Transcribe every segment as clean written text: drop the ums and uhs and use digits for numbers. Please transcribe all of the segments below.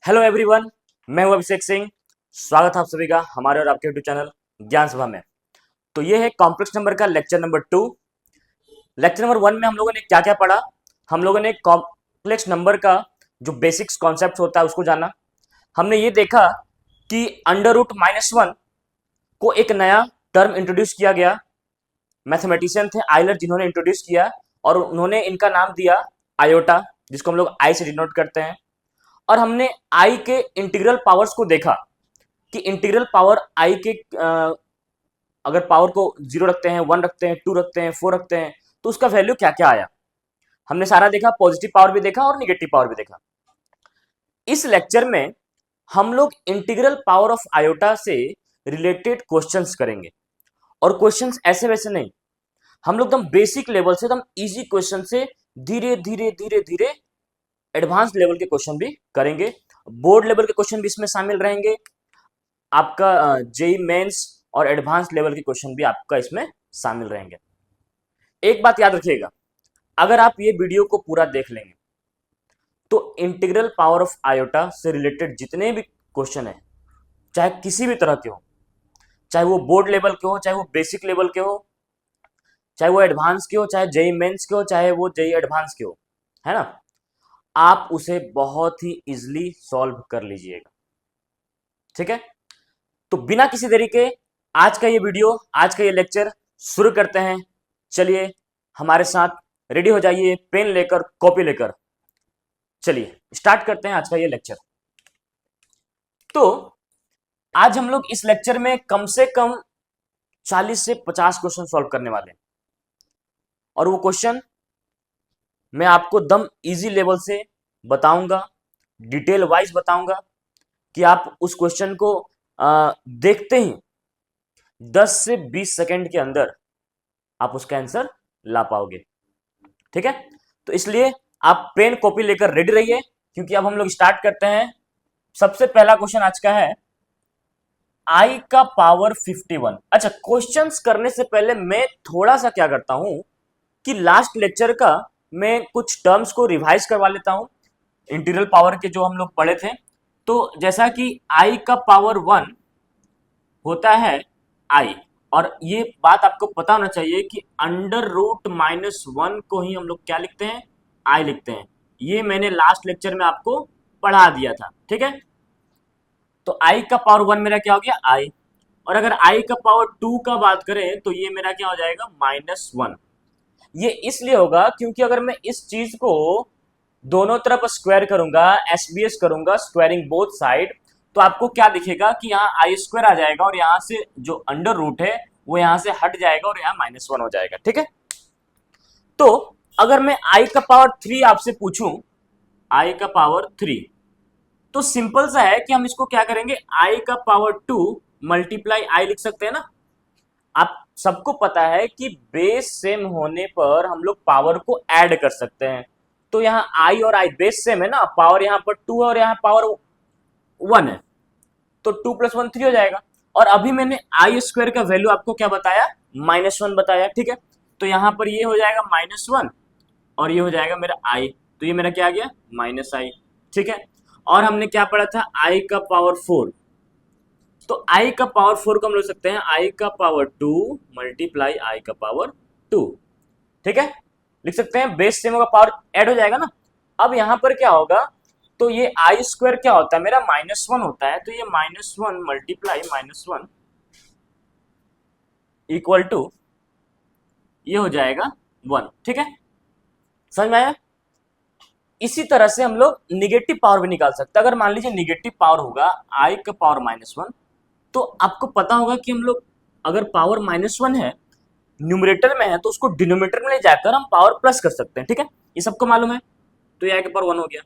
Hello everyone, मैं हूं अभिषेक सिंह। स्वागत है आप सभी का हमारे और आपके यूट्यूब चैनल ज्ञान सभा में। तो ये है कॉम्प्लेक्स नंबर का लेक्चर नंबर 2। लेक्चर नंबर 1 में हम लोगों ने क्या क्या पढ़ा। हम लोगों ने कॉम्प्लेक्स नंबर का जो बेसिक्स कॉन्सेप्ट होता है उसको जाना। हमने ये देखा कि अंडर रूट -1 को एक नया टर्म इंट्रोड्यूस किया गया। मैथमेटिशियन थे आइलर जिन्होंने इंट्रोड्यूस किया और उन्होंने इनका नाम दिया आयोटा, जिसको हम लोग आई से डिनोट करते हैं। और हमने आई के इंटीग्रल पावर्स को देखा कि इंटीग्रल पावर आई के अगर पावर को 0 रखते हैं, 1 रखते हैं, 2 रखते हैं, 4 रखते हैं तो उसका वैल्यू क्या क्या आया। हमने सारा देखा, पॉजिटिव पावर भी देखा और निगेटिव पावर भी देखा। इस लेक्चर में हम लोग इंटीग्रल पावर ऑफ आयोटा से रिलेटेड क्वेश्चंस करेंगे। और क्वेश्चंस ऐसे वैसे नहीं, हम लोग एकदम बेसिक लेवल से, एकदम इजी क्वेश्चन से धीरे धीरे धीरे धीरे एडवांस लेवल के क्वेश्चन भी करेंगे। बोर्ड लेवल के क्वेश्चन भी इसमें शामिल रहेंगे। आपका जेई मेंस और एडवांस लेवल के क्वेश्चन भी आपका इसमें शामिल रहेंगे। एक बात याद रखिएगा, अगर आप ये वीडियो को पूरा देख लेंगे तो इंटीग्रल पावर ऑफ आयोटा से रिलेटेड जितने भी क्वेश्चन है, चाहे किसी भी तरह के हो, चाहे वो बोर्ड लेवल के हो, चाहे वो बेसिक लेवल के हो, चाहे वो एडवांस के हो, चाहे जेई मेंस के हो, चाहे वो जेई एडवांस के हो, है ना, आप उसे बहुत ही इजिली सॉल्व कर लीजिएगा। ठीक है, तो बिना किसी देरी के आज का ये वीडियो, आज का ये लेक्चर शुरू करते हैं। चलिए हमारे साथ रेडी हो जाइए, पेन लेकर, कॉपी लेकर। चलिए स्टार्ट करते हैं आज का ये लेक्चर। तो आज हम लोग इस लेक्चर में कम से कम 40 से 50 क्वेश्चन सॉल्व करने वाले हैं। और वो क्वेश्चन मैं आपको दम इजी लेवल से बताऊंगा, डिटेल वाइज बताऊंगा कि आप उस क्वेश्चन को देखते ही 10 से 20 सेकंड के अंदर आप उसका आंसर ला पाओगे। ठीक है, तो इसलिए आप पेन कॉपी लेकर रेडी रहिए, क्योंकि अब हम लोग स्टार्ट करते हैं। सबसे पहला क्वेश्चन आज का है आई का पावर 51। अच्छा, क्वेश्चंस करने से पहले मैं थोड़ा सा क्या करता हूं कि लास्ट लेक्चर का मैं कुछ टर्म्स को रिवाइज करवा लेता हूं, इंटीग्रल पावर के जो हम लोग पढ़े थे। तो जैसा कि आई का पावर 1 होता है आई, और ये बात आपको पता होना चाहिए कि अंडर रूट -1 को ही हम लोग क्या लिखते हैं, आई लिखते हैं। ये मैंने लास्ट लेक्चर में आपको पढ़ा दिया था। ठीक है, तो आई का पावर 1 मेरा क्या हो गया, आई। और अगर आई का पावर 2 का बात करें तो ये मेरा क्या हो जाएगा, -1। ये इसलिए होगा क्योंकि अगर मैं इस चीज को दोनों तरफ स्क्वायर करूंगा, एसबीएस करूंगा, स्क्वायरिंग बोथ साइड, तो आपको क्या दिखेगा कि यहाँ आई स्क्वायर आ जाएगा और यहाँ से जो अंडर रूट है वो यहाँ से हट जाएगा और यहाँ -1 हो जाएगा। ठीक है, तो अगर मैं आई का पावर 3 आपसे पूछूं, आई का पावर 3, तो सिंपल सा है कि हम इसको क्या करेंगे, आई का पावर 2 मल्टीप्लाई आई लिख सकते हैं ना। आप सबको पता है कि बेस सेम होने पर हम लोग पावर को ऐड कर सकते हैं। तो यहाँ आई और आई बेस सेम है ना, पावर यहाँ पर 2 है और यहाँ पावर 1 है, तो 2 + 1 3 हो जाएगा। और अभी मैंने आई स्क्वायर का वैल्यू आपको क्या बताया, -1 बताया। ठीक है, तो यहाँ पर ये हो जाएगा -1 और ये हो जाएगा मेरा आई, तो ये मेरा क्या आ गया, -i। ठीक है, और हमने क्या पढ़ा था, आई का पावर 4, तो आई का पावर 4 को हम लिख सकते हैं आई का पावर 2 मल्टीप्लाई आई का पावर 2। ठीक है, लिख सकते हैं, बेस सेम होगा, पावर ऐड हो जाएगा ना। अब यहां पर क्या होगा, तो ये आई स्क्वायर क्या होता है मेरा, -1 होता है, तो ये -1 मल्टीप्लाई -1 इक्वल टू ये हो जाएगा 1। ठीक है, समझ में आया। इसी तरह से हम लोग निगेटिव पावर भी निकाल सकते हैं। अगर मान लीजिए निगेटिव पावर होगा आई का पावर -1, तो आपको पता होगा कि हम लोग अगर पावर -1 है, न्यूमरेटर में है, तो उसको डिनोमिनेटर में ले जाकर हम पावर प्लस कर सकते हैं। ठीक है, ये सबको मालूम है, तो ये आई का पावर 1 हो गया।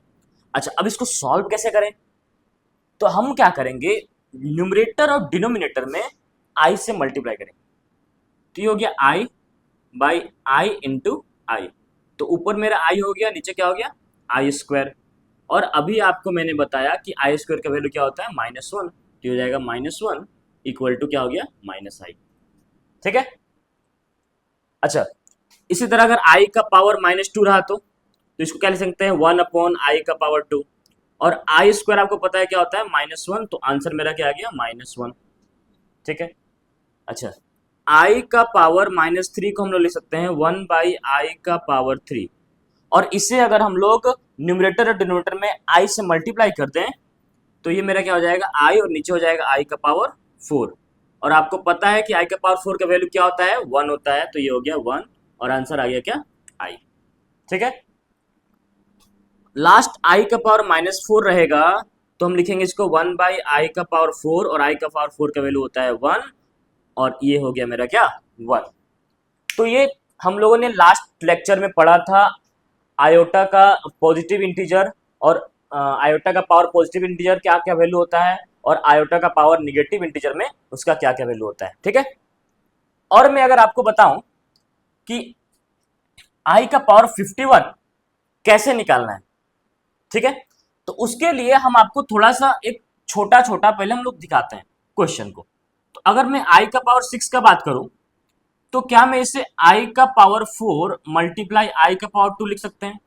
अच्छा, अब इसको सॉल्व कैसे करें, तो हम क्या करेंगे, न्यूमरेटर और डिनोमिनेटर में आई से मल्टीप्लाई करेंगे, तो ये हो गया आई बाई आई इंटू आई। तो ऊपर मेरा आई हो गया, नीचे क्या हो गया, आई स्क्वायर। और अभी आपको मैंने बताया कि आई स्क्वायर का वैल्यू क्या होता है, -1, तो हो जाएगा -1 इक्वल टू क्या हो गया, -i। ठीक है, अच्छा, इसी तरह अगर आई का पावर -2 रहा तो इसको क्या लिख सकते हैं, 1/i का पावर 2। और आई स्क्वायर आपको पता है क्या होता है, -1, तो आंसर मेरा क्या आ गया, -1। ठीक है। अच्छा, आई का पावर -3 को हम लोग लिख सकते हैं 1/i का पावर 3, और इसे अगर हम लोग न्यूमरेटर और डिनोमिनेटर में आई से मल्टीप्लाई कर दें तो ये मेरा क्या हो जाएगा, आई, और नीचे हो जाएगा आई का पावर 4। और आपको पता है कि आई का पावर 4 का वैल्यू क्या होता है, 1 होता है, तो ये हो गया 1, और आंसर आ गया क्या, आई। ठीक है। लास्ट आई का पावर -4 रहेगा तो हम लिखेंगे इसको 1/i का पावर 4, और आई का पावर 4 का वैल्यू होता है 1, और ये हो गया मेरा क्या, 1। तो ये हम लोगों ने लास्ट लेक्चर में पढ़ा था आयोटा का पॉजिटिव इंटीजर, और आयोटा का पावर पॉजिटिव इंटीजर क्या क्या वैल्यू होता है, और आयोटा का पावर निगेटिव इंटीजर में उसका क्या क्या वैल्यू होता है। ठीक है। और मैं अगर आपको बताऊं कि आई का पावर 51 कैसे निकालना है, ठीक है, तो उसके लिए हम आपको थोड़ा सा एक छोटा छोटा पहले हम लोग दिखाते हैं क्वेश्चन को। तो अगर मैं आई का पावर 6 का बात करूं तो क्या मैं इसे आई का पावर 4 मल्टीप्लाई आई का पावर 2 लिख सकते हैं।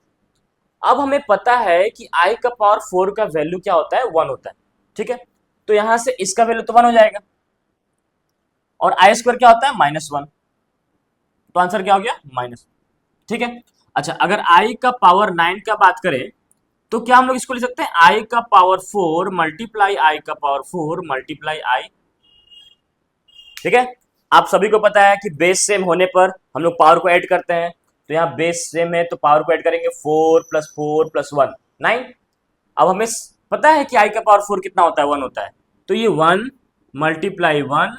अब हमें पता है कि आई का पावर 4 का वैल्यू क्या होता है, 1 होता है। ठीक है, तो यहां से इसका वैल्यू तो 1 हो जाएगा, और आई स्क्वायर क्या होता है, -1, तो आंसर क्या हो गया, माइनस। ठीक है। अच्छा, अगर आई का पावर 9 का बात करें तो क्या हम लोग इसको लिख सकते हैं, आई का पावर 4 मल्टीप्लाई आई का पावर 4 मल्टीप्लाई आई। ठीक है। आप सभी को पता है कि बेस सेम होने पर हम लोग पावर को ऐड करते हैं, तो यहाँ बेस सेम है तो पावर को ऐड करेंगे, 4 + 4 + 1 9। अब हमें पता है कि आई का पावर 4 कितना होता है, 1 होता है, तो ये 1 मल्टीप्लाई 1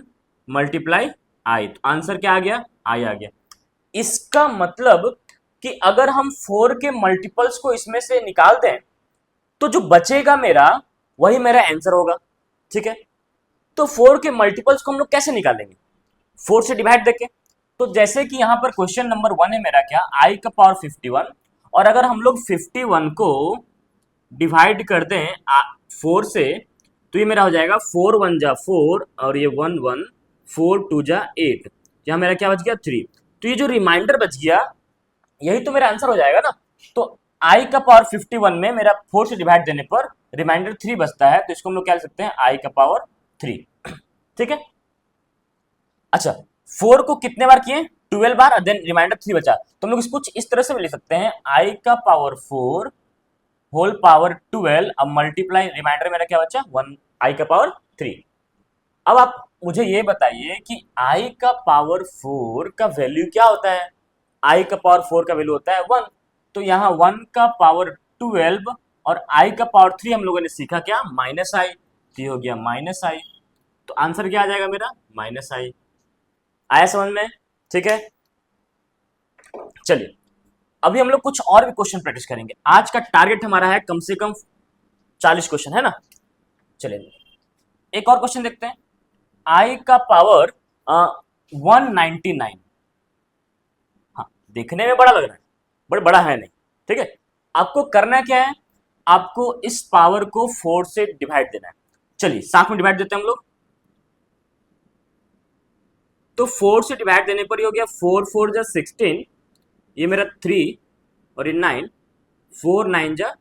मल्टीप्लाई आई, तो आंसर क्या आ गया, आई आ गया। इसका मतलब कि अगर हम 4 के मल्टीपल्स को इसमें से निकाल दें तो जो बचेगा मेरा वही मेरा आंसर होगा। ठीक है। तो 4 के मल्टीपल्स को हम लोग कैसे निकालेंगे, 4 से डिवाइड देके। तो जैसे कि यहां पर क्वेश्चन नंबर 1 है मेरा क्या, आई का पावर 51, और अगर हम लोग 51 को डिवाइड कर दें 4 से, तो ये मेरा हो जाएगा 4 1 जा 4, और ये 1 1, 4 2 जा 8, यहाँ मेरा क्या बच गया, 3। तो ये जो रिमाइंडर बच गया यही तो मेरा आंसर हो जाएगा ना। तो आई का पावर 51 में मेरा 4 से डिवाइड देने पर रिमाइंडर 3 बचता है, तो इसको हम लोग क्या लिख सकते हैं, आई का पावर 3। ठीक है। अच्छा, 4 को कितने बार किए, 12 बार, देन रिमाइंडर 3 बचा, तो हम लोग इसको कुछ इस तरह से भी लिख सकते हैं, आई का पावर 4 होल पावर 12, अब मल्टीप्लाई रिमाइंडर मेरा क्या बचा, 1 आई का पावर 3। अब आप मुझे ये बताइए कि आई का पावर 4 का वैल्यू क्या होता है, आई का पावर 4 का वैल्यू होता है 1, तो यहाँ 1 का पावर 12 और आई का पावर 3 हम लोगों ने सीखा क्या, -i, तो ये हो गया -i, तो आंसर क्या आ जाएगा मेरा, -i। आया समझ में। ठीक है। चलिए, अभी हम लोग कुछ और भी क्वेश्चन प्रैक्टिस करेंगे। आज का टारगेट हमारा है कम से कम 40 क्वेश्चन, है ना। चलिए एक और क्वेश्चन देखते हैं। आई का पावर 199, हाँ देखने में बड़ा लग रहा है बट बड़ा है नहीं। ठीक है, आपको करना क्या है, आपको इस पावर को 4 से डिवाइड देना है। चलिए साथ में डिवाइड देते हैं हम लोग। तो 4 से डिवाइड देने पर ये हो गया 4 4 जा 16, ये मेरा 3 और ये 9, 4 9 जा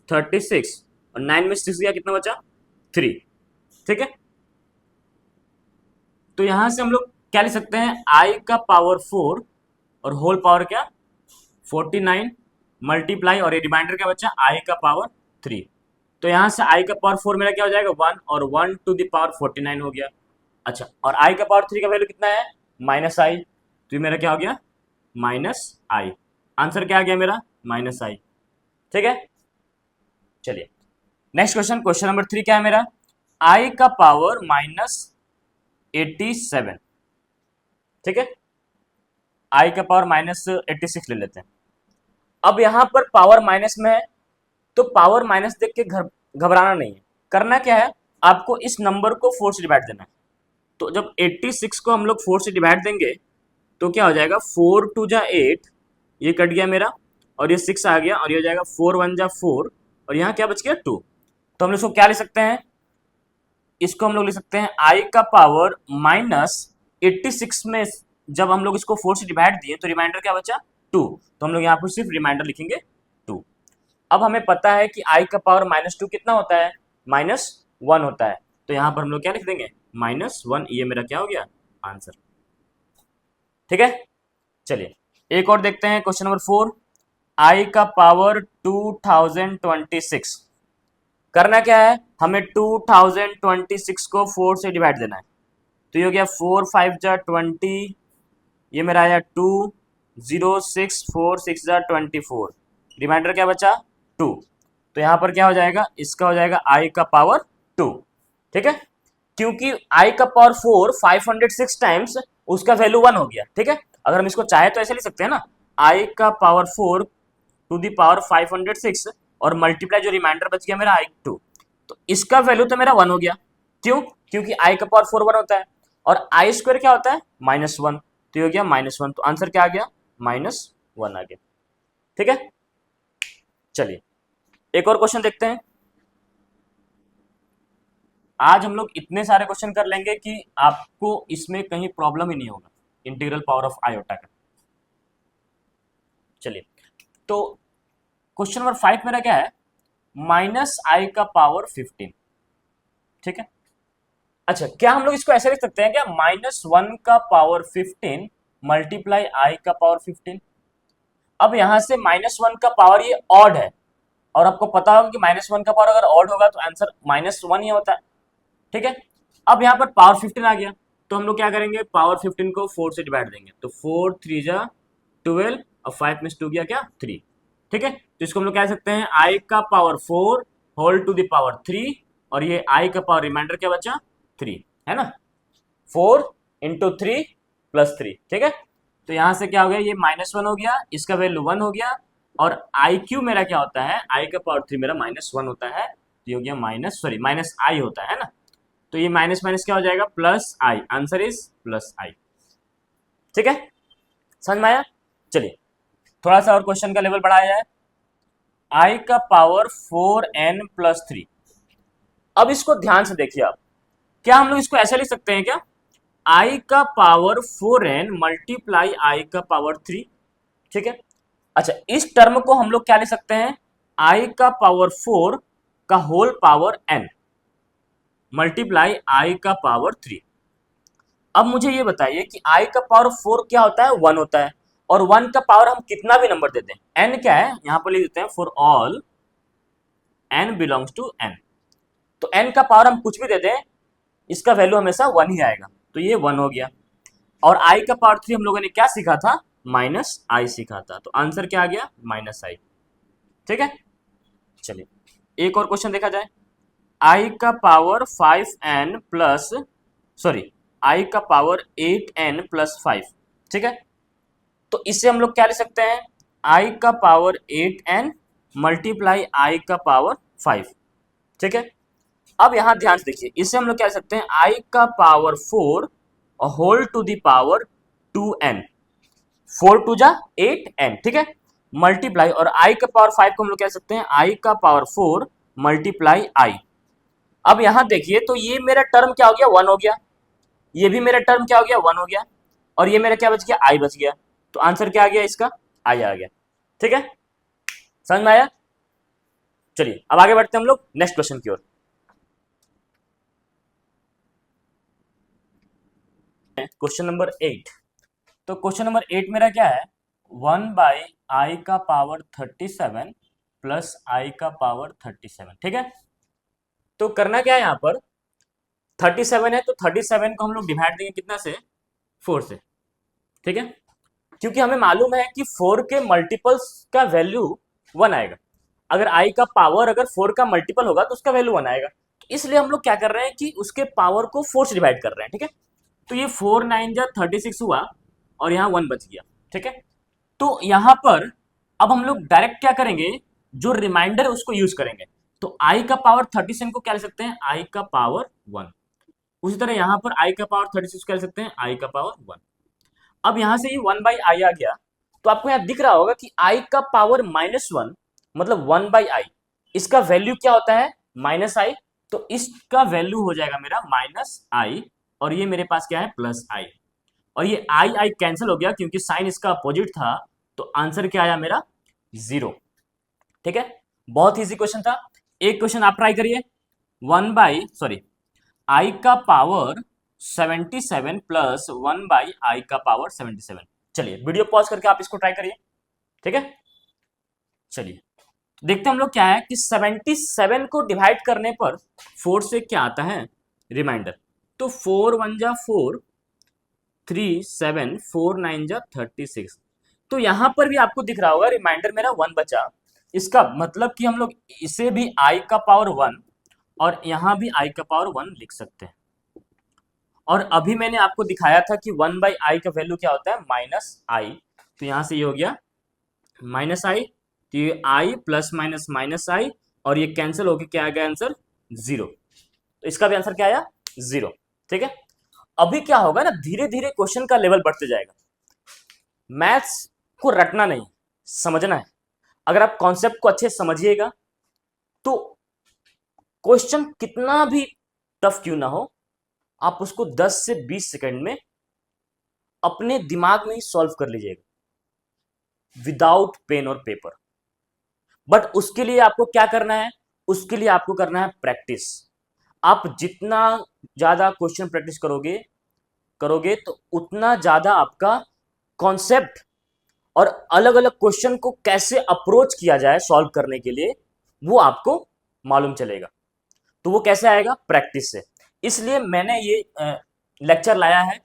36, और 9 में 6 गया, कितना बचा, 3। ठीक है। तो यहां से हम लोग क्या लिख सकते हैं, आई का पावर 4 और होल पावर क्या, 49 मल्टीप्लाई, और ये रिमाइंडर क्या बचा, आई का पावर 3। तो यहां से आई का पावर 4 मेरा क्या हो जाएगा, 1, और 1 टू द पावर 49 हो गया। अच्छा, और आई का पावर 3 का वैल्यू कितना है, -i, तो ये मेरा क्या हो गया, -i। आंसर क्या आ गया मेरा, -i। ठीक है। चलिए नेक्स्ट क्वेश्चन, क्वेश्चन नंबर 3 क्या है मेरा, आई का पावर -87। ठीक है, आई का पावर -86 ले लेते हैं। अब यहां पर पावर माइनस में है तो पावर माइनस देख के घबराना नहीं है, करना क्या है, आपको इस नंबर को 4 से डिवाइड देना है। तो जब 86 को हम लोग 4 से डिवाइड देंगे तो क्या हो जाएगा, 4 2 जा 8, ये कट गया मेरा, और ये 6 आ गया, और ये हो जाएगा 4 1 जा 4, और यहाँ क्या बच गया, 2। तो हम लोग इसको क्या लिख सकते हैं, इसको हम लोग लिख सकते हैं आई का पावर -86 में जब हम लोग इसको 4 से डिवाइड दिए तो रिमाइंडर क्या बचा, 2, तो हम लोग यहाँ पर सिर्फ रिमाइंडर लिखेंगे 2। अब हमें पता है कि आई का पावर -2 कितना होता है, -1 होता है। तो यहां पर हम लोग क्या लिख देंगे, -1। ये मेरा क्या हो गया, आंसर। ठीक है, चलिए एक और देखते हैं, क्वेश्चन नंबर 4। आई का पावर 2026। करना क्या है, हमें 2026 को 4 से डिवाइड देना है। तो ये हो गया 4 5 जा 20, ये मेरा आया 2, 0 6 4 6 जा 24, रिमाइंडर क्या बचा 2। तो यहां पर क्या हो जाएगा, इसका हो जाएगा आई का पावर 2। ठीक है, क्योंकि आई का पावर 4 506 टाइम्स उसका वैल्यू 1 हो गया। ठीक है, अगर हम इसको चाहे तो ऐसे लिख सकते हैं ना, आई का पावर 4 टू दी पावर 506 और मल्टीप्लाई जो रिमाइंडर बच गया मेरा i2, तो इसका वैल्यू तो मेरा 1 हो गया। क्यों, क्योंकि आई का पावर 4 1 होता है और आई स्क्वायर क्या होता है, -1। तो ये हो गया -1, तो आंसर क्या आ गया, -1 आ गया। ठीक है, चलिए एक और क्वेश्चन देखते हैं। आज हम लोग इतने सारे क्वेश्चन कर लेंगे कि आपको इसमें कहीं प्रॉब्लम ही नहीं होगा, इंटीग्रल पावर ऑफ आयोटा का। चलिए, तो क्वेश्चन नंबर 5 मेरा क्या है, -i का पावर 15। ठीक है, अच्छा क्या हम लोग इसको ऐसे लिख सकते हैं क्या, -1 का पावर 15 मल्टीप्लाई आई का पावर 15। अब यहां से -1 का पावर ये ऑड है और आपको पता होगा कि -1 का पावर अगर ऑड होगा तो आंसर -1 ही होता है। ठीक है, अब यहाँ पर पावर 15 आ गया, तो हम लोग क्या करेंगे, पावर 15 को 4 से डिवाइड देंगे। तो 4 3 जा 12 और 5 में 2 गया क्या 3। ठीक है, तो इसको हम लोग कह सकते हैं आई का power 4 whole to the power 3 और ये आई का पावर रिमाइंडर क्या बचा 3, है ना, 4 इंटू 3 प्लस 3। ठीक है, तो यहां से क्या हो गया, ये -1 हो गया, इसका वैल्यू 1 हो गया और आई क्यू मेरा क्या होता है, आई का पावर 3 मेरा -1 होता है, तो ये हो गया माइनस आई होता है ना। तो ये माइनस माइनस क्या हो जाएगा, plus i, answer is plus i. ठीक है, समझ में आया। चलिए थोड़ा सा और क्वेश्चन का लेवल बढ़ाया जाए, आई का पावर 4n प्लस 3। अब इसको ध्यान से देखिए आप, क्या हम लोग इसको ऐसे लिख सकते हैं क्या, आई का पावर 4n मल्टीप्लाई आई का पावर 3। ठीक है, अच्छा इस टर्म को हम लोग क्या लिख सकते हैं, आई का पावर 4 का होल पावर n मल्टीप्लाई आई का पावर 3। अब मुझे ये बताइए कि आई का पावर 4 क्या होता है, 1 होता है, और 1 का पावर हम कितना भी नंबर देते हैं, n क्या है, यहां पर लिख देते हैं for all n belongs to n। तो n का पावर हम कुछ भी दे दें, इसका वैल्यू हमेशा 1 ही आएगा, तो ये 1 हो गया। और i का पावर 3 हम लोगों ने क्या सीखा था, -i सीखा था, तो आंसर क्या आ गया, -i। ठीक है, चलिए एक और क्वेश्चन देखा जाए, i का power 5n plus sorry i का पावर 8n प्लस 5। ठीक है, तो इससे हम लोग क्या ले सकते हैं, i का पावर 8n मल्टीप्लाई i का पावर 5। ठीक है, अब यहां ध्यान से देखिए, इससे हम लोग क्या ले सकते हैं, i का power 4 whole to the power 2n, 4 to जा 8n। ठीक है, मल्टीप्लाई और i का पावर 5 को हम लोग कह सकते हैं i का पावर 4 मल्टीप्लाई i। अब यहां देखिए, तो ये मेरा टर्म क्या हो गया, 1 हो गया, ये भी मेरा टर्म क्या हो गया, 1 हो गया, और ये मेरा क्या बच गया, i बच गया। तो आंसर क्या आ गया इसका, i आ गया। ठीक है, समझ में आया। चलिए अब आगे बढ़ते हैं हम लोग नेक्स्ट क्वेश्चन की ओर। Question number 8। तो क्वेश्चन नंबर 8 मेरा क्या है, 1/i का पावर 37 प्लस i का पावर 37। ठीक है, तो करना क्या है, यहां पर 37 है तो 37 को हम लोग डिवाइड देंगे कितना से, 4 से। ठीक है, क्योंकि हमें मालूम है कि 4 के मल्टीपल्स का वैल्यू 1 आएगा, अगर i का पावर अगर 4 का मल्टीपल होगा तो उसका वैल्यू 1 आएगा, तो इसलिए हम लोग क्या कर रहे हैं कि उसके पावर को 4 से डिवाइड कर रहे हैं। ठीक है, तो ये 4 9 जा 36 हुआ और यहाँ 1 बच गया। ठीक है, तो यहां पर अब हम लोग डायरेक्ट क्या करेंगे, जो रिमाइंडर है उसको यूज करेंगे, तो i का पावर 37 को क्या ले सकते हैं, i का पावर 1। उसी तरह यहां पर i का पावर 36 क्या ले सकते हैं, i का पावर 1। अब यहां से ये 1/i आ गया, तो आपको यहां दिख रहा होगा कि i का पावर -1 मतलब 1/i, इसका वैल्यू क्या होता है, -i, तो इसका वैल्यू हो जाएगा मेरा -i और ये मेरे पास क्या है, +i, और ये i कैंसिल हो गया क्योंकि साइन इसका अपोजिट था, तो आंसर क्या आया मेरा 0। ठीक है, बहुत इजी क्वेश्चन था। एक क्वेश्चन आप ट्राई करिए, आई का पावर 77 प्लस 1 आई का पावर 77। चलिए वीडियो पॉज करके आप इसको ट्राई करिए, ठीक है। चलिए देखते हैं हम लोग क्या है कि 77 को डिवाइड करने पर 4 से क्या आता है, रिमाइंडर। तो 4 1 जा 4, 3 7, 4 9 जा 36। तो यहां पर भी आपको दिख रहा होगा रिमाइंडर मेरा 1 बचा। इसका मतलब कि हम लोग इसे भी आई का पावर 1 और यहां भी आई का पावर 1 लिख सकते हैं। और अभी मैंने आपको दिखाया था कि 1/i का वैल्यू क्या होता है, -i। तो यहां से ये हो गया -i, तो ये i प्लस माइनस माइनस आई, और ये कैंसिल होकर क्या आ गया आंसर, 0। तो इसका भी आंसर क्या आया, 0। ठीक है। अभी क्या होगा ना, धीरे धीरे क्वेश्चन का लेवल बढ़ते जाएगा। मैथ्स को रटना नहीं, समझना है। अगर आप कॉन्सेप्ट को अच्छे से समझिएगा तो क्वेश्चन कितना भी टफ क्यों ना हो, आप उसको 10 से 20 सेकंड में अपने दिमाग में ही सॉल्व कर लीजिएगा, विदाउट पेन और पेपर। बट उसके लिए आपको क्या करना है, उसके लिए आपको करना है प्रैक्टिस। आप जितना ज्यादा क्वेश्चन प्रैक्टिस करोगे करोगे तो उतना ज्यादा आपका कॉन्सेप्ट और अलग अलग क्वेश्चन को कैसे अप्रोच किया जाए सॉल्व करने के लिए, वो आपको मालूम चलेगा। तो वो कैसे आएगा, प्रैक्टिस से। इसलिए मैंने ये लेक्चर लाया है।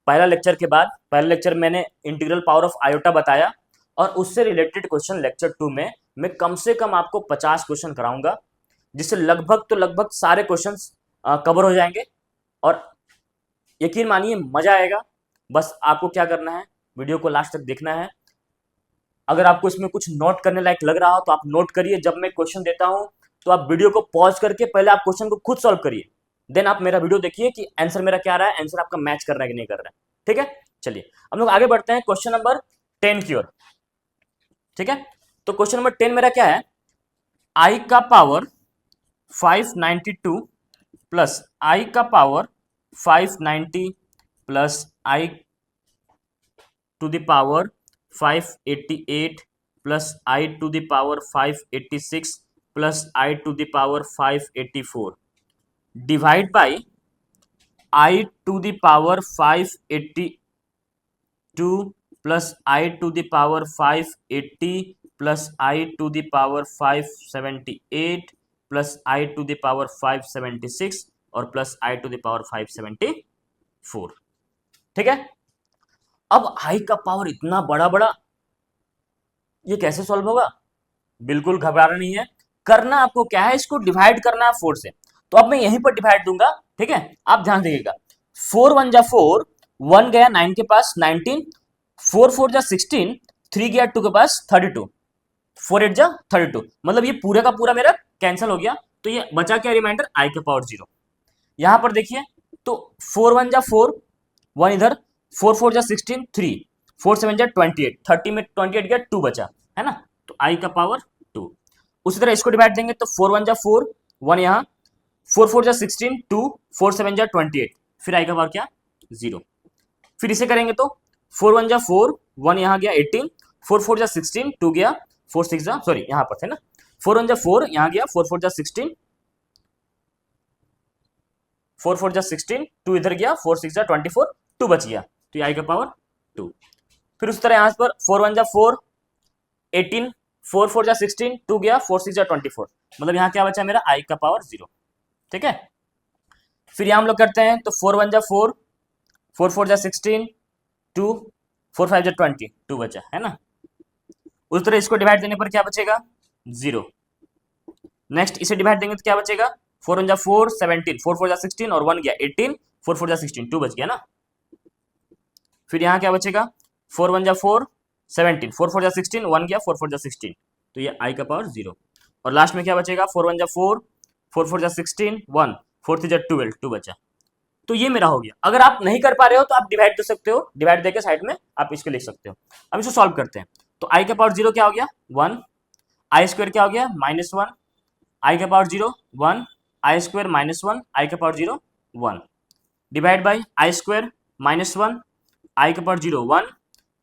पहला लेक्चर के बाद पहले लेक्चर मैंने इंटीग्रल पावर ऑफ आयोटा बताया, और उससे रिलेटेड क्वेश्चन लेक्चर 2 में मैं कम से कम आपको 50 क्वेश्चन कराऊंगा, जिससे लगभग सारे क्वेश्चंस कवर हो जाएंगे। और यकीन मानिए मजा आएगा। बस आपको क्या करना है, वीडियो को लास्ट तक देखना है। अगर आपको इसमें कुछ नोट करने लायक लग रहा हो तो आप नोट करिए। जब मैं क्वेश्चन देता हूं तो आप वीडियो को पॉज करके पहले आप क्वेश्चन को खुद सॉल्व करिए, देन आप मेरा वीडियो देखिए कि आंसर मेरा क्या रहा है, आंसर आपका मैच कर रहा है कि नहीं कर रहा है। ठीक है। चलिए हम लोग आगे बढ़ते हैं क्वेश्चन नंबर 10 की ओर। ठीक है। तो क्वेश्चन नंबर 10 मेरा क्या है, आई का पावर 592 प्लस आई का power 590 plus i to the power 588 plus i to the power 586 plus i to the power 584 divide by i to the power 582 plus i to the power 580 plus i to the power 578 plus i to the power 576 और plus i to the power 574। ठीक है। अब आई का power इतना बड़ा बड़ा, ये कैसे सॉल्व होगा, बिल्कुल घबराना नहीं है। करना आपको क्या है, इसको डिवाइड करना है 4 से। तो अब मैं यहीं पर डिवाइड दूंगा। ठीक है। आप ध्यान दीजिएगा, 4 1 जा 4, 1 गया 9 के पास 19, 4 4 जा 16, 3 गया 2 के पास 32, 4 8 जा 32। मतलब ये पूरा का पूरा मेरा कैंसिल हो गया। तो ये बचा क्या, रिमाइंडर आई के पावर 0। यहां पर देखिए, तो 4 1 जा 4, 1 इधर, 4 4 जा 16, 3, 4 7 जा 28, 30 में 28 गया, 2 बचा, है ना। तो आई का पावर 2। उसी तरह इसको डिवाइड देंगे तो 4 1 जा 4, 1 यहाँ, 4 4 जा 16, 2, 4 7 जा 28, फिर आई का पावर क्या, 0। फिर इसे करेंगे तो 4 1 जा 4, 1 यहाँ गया 18, 4 4 जा 16, 2 गया, 4 6 जा, सॉरी यहाँ पर थे ना, 4 1 जा 4, यहाँ गया 4 4 जा 16, 4 4 जा 16, 2 इधर गया, 4 6 जा 24, 2 बच गया। तो आई का पावर 2। फिर उस तरह यहाँ पर 4 1 जा 4, 18, 4 4 जा 16, 2 गया, 4 6 जा 24, मतलब यहाँ क्या बचा मेरा, आई का पावर 0। ठीक है। फिर यहाँ हम लोग करते हैं तो 4 1 जा 4, 4 4 जा 16, 2, 4 5 जा 20, 2 बचा, है ना। उस तरह इसको डिवाइड देने पर क्या बचेगा, 0। नेक्स्ट इसे डिवाइड देंगे तो क्या बचेगा, 4 1 जा 4, 17, 4 4 जा 16 और 1 गया 18, 4 4 जा 16, 2 बच गया ना। फिर यहाँ क्या बचेगा, 4 1 जा 4, 17, 4 4 जा 16, 1 गया, 4 4 जा 16, तो ये आई का पावर 0। और लास्ट में क्या बचेगा, 4 1 जा 4, 4 4 जा 16, 1, 4 3 जा 12, 2 बचा। तो ये मेरा हो गया। अगर आप नहीं कर पा रहे हो तो आप डिवाइड दे सकते हो, डिवाइड देके साइड में आप इसको लिख सकते हो। अब इसको सॉल्व करते हैं। तो आई का पावर 0 क्या हो गया, 1, आई स्क्वायर क्या हो गया, -1, आई का पावर 0 1, आई स्क्वायर -1, आई का power 0 1, divide by i square -1, i का power 0 1,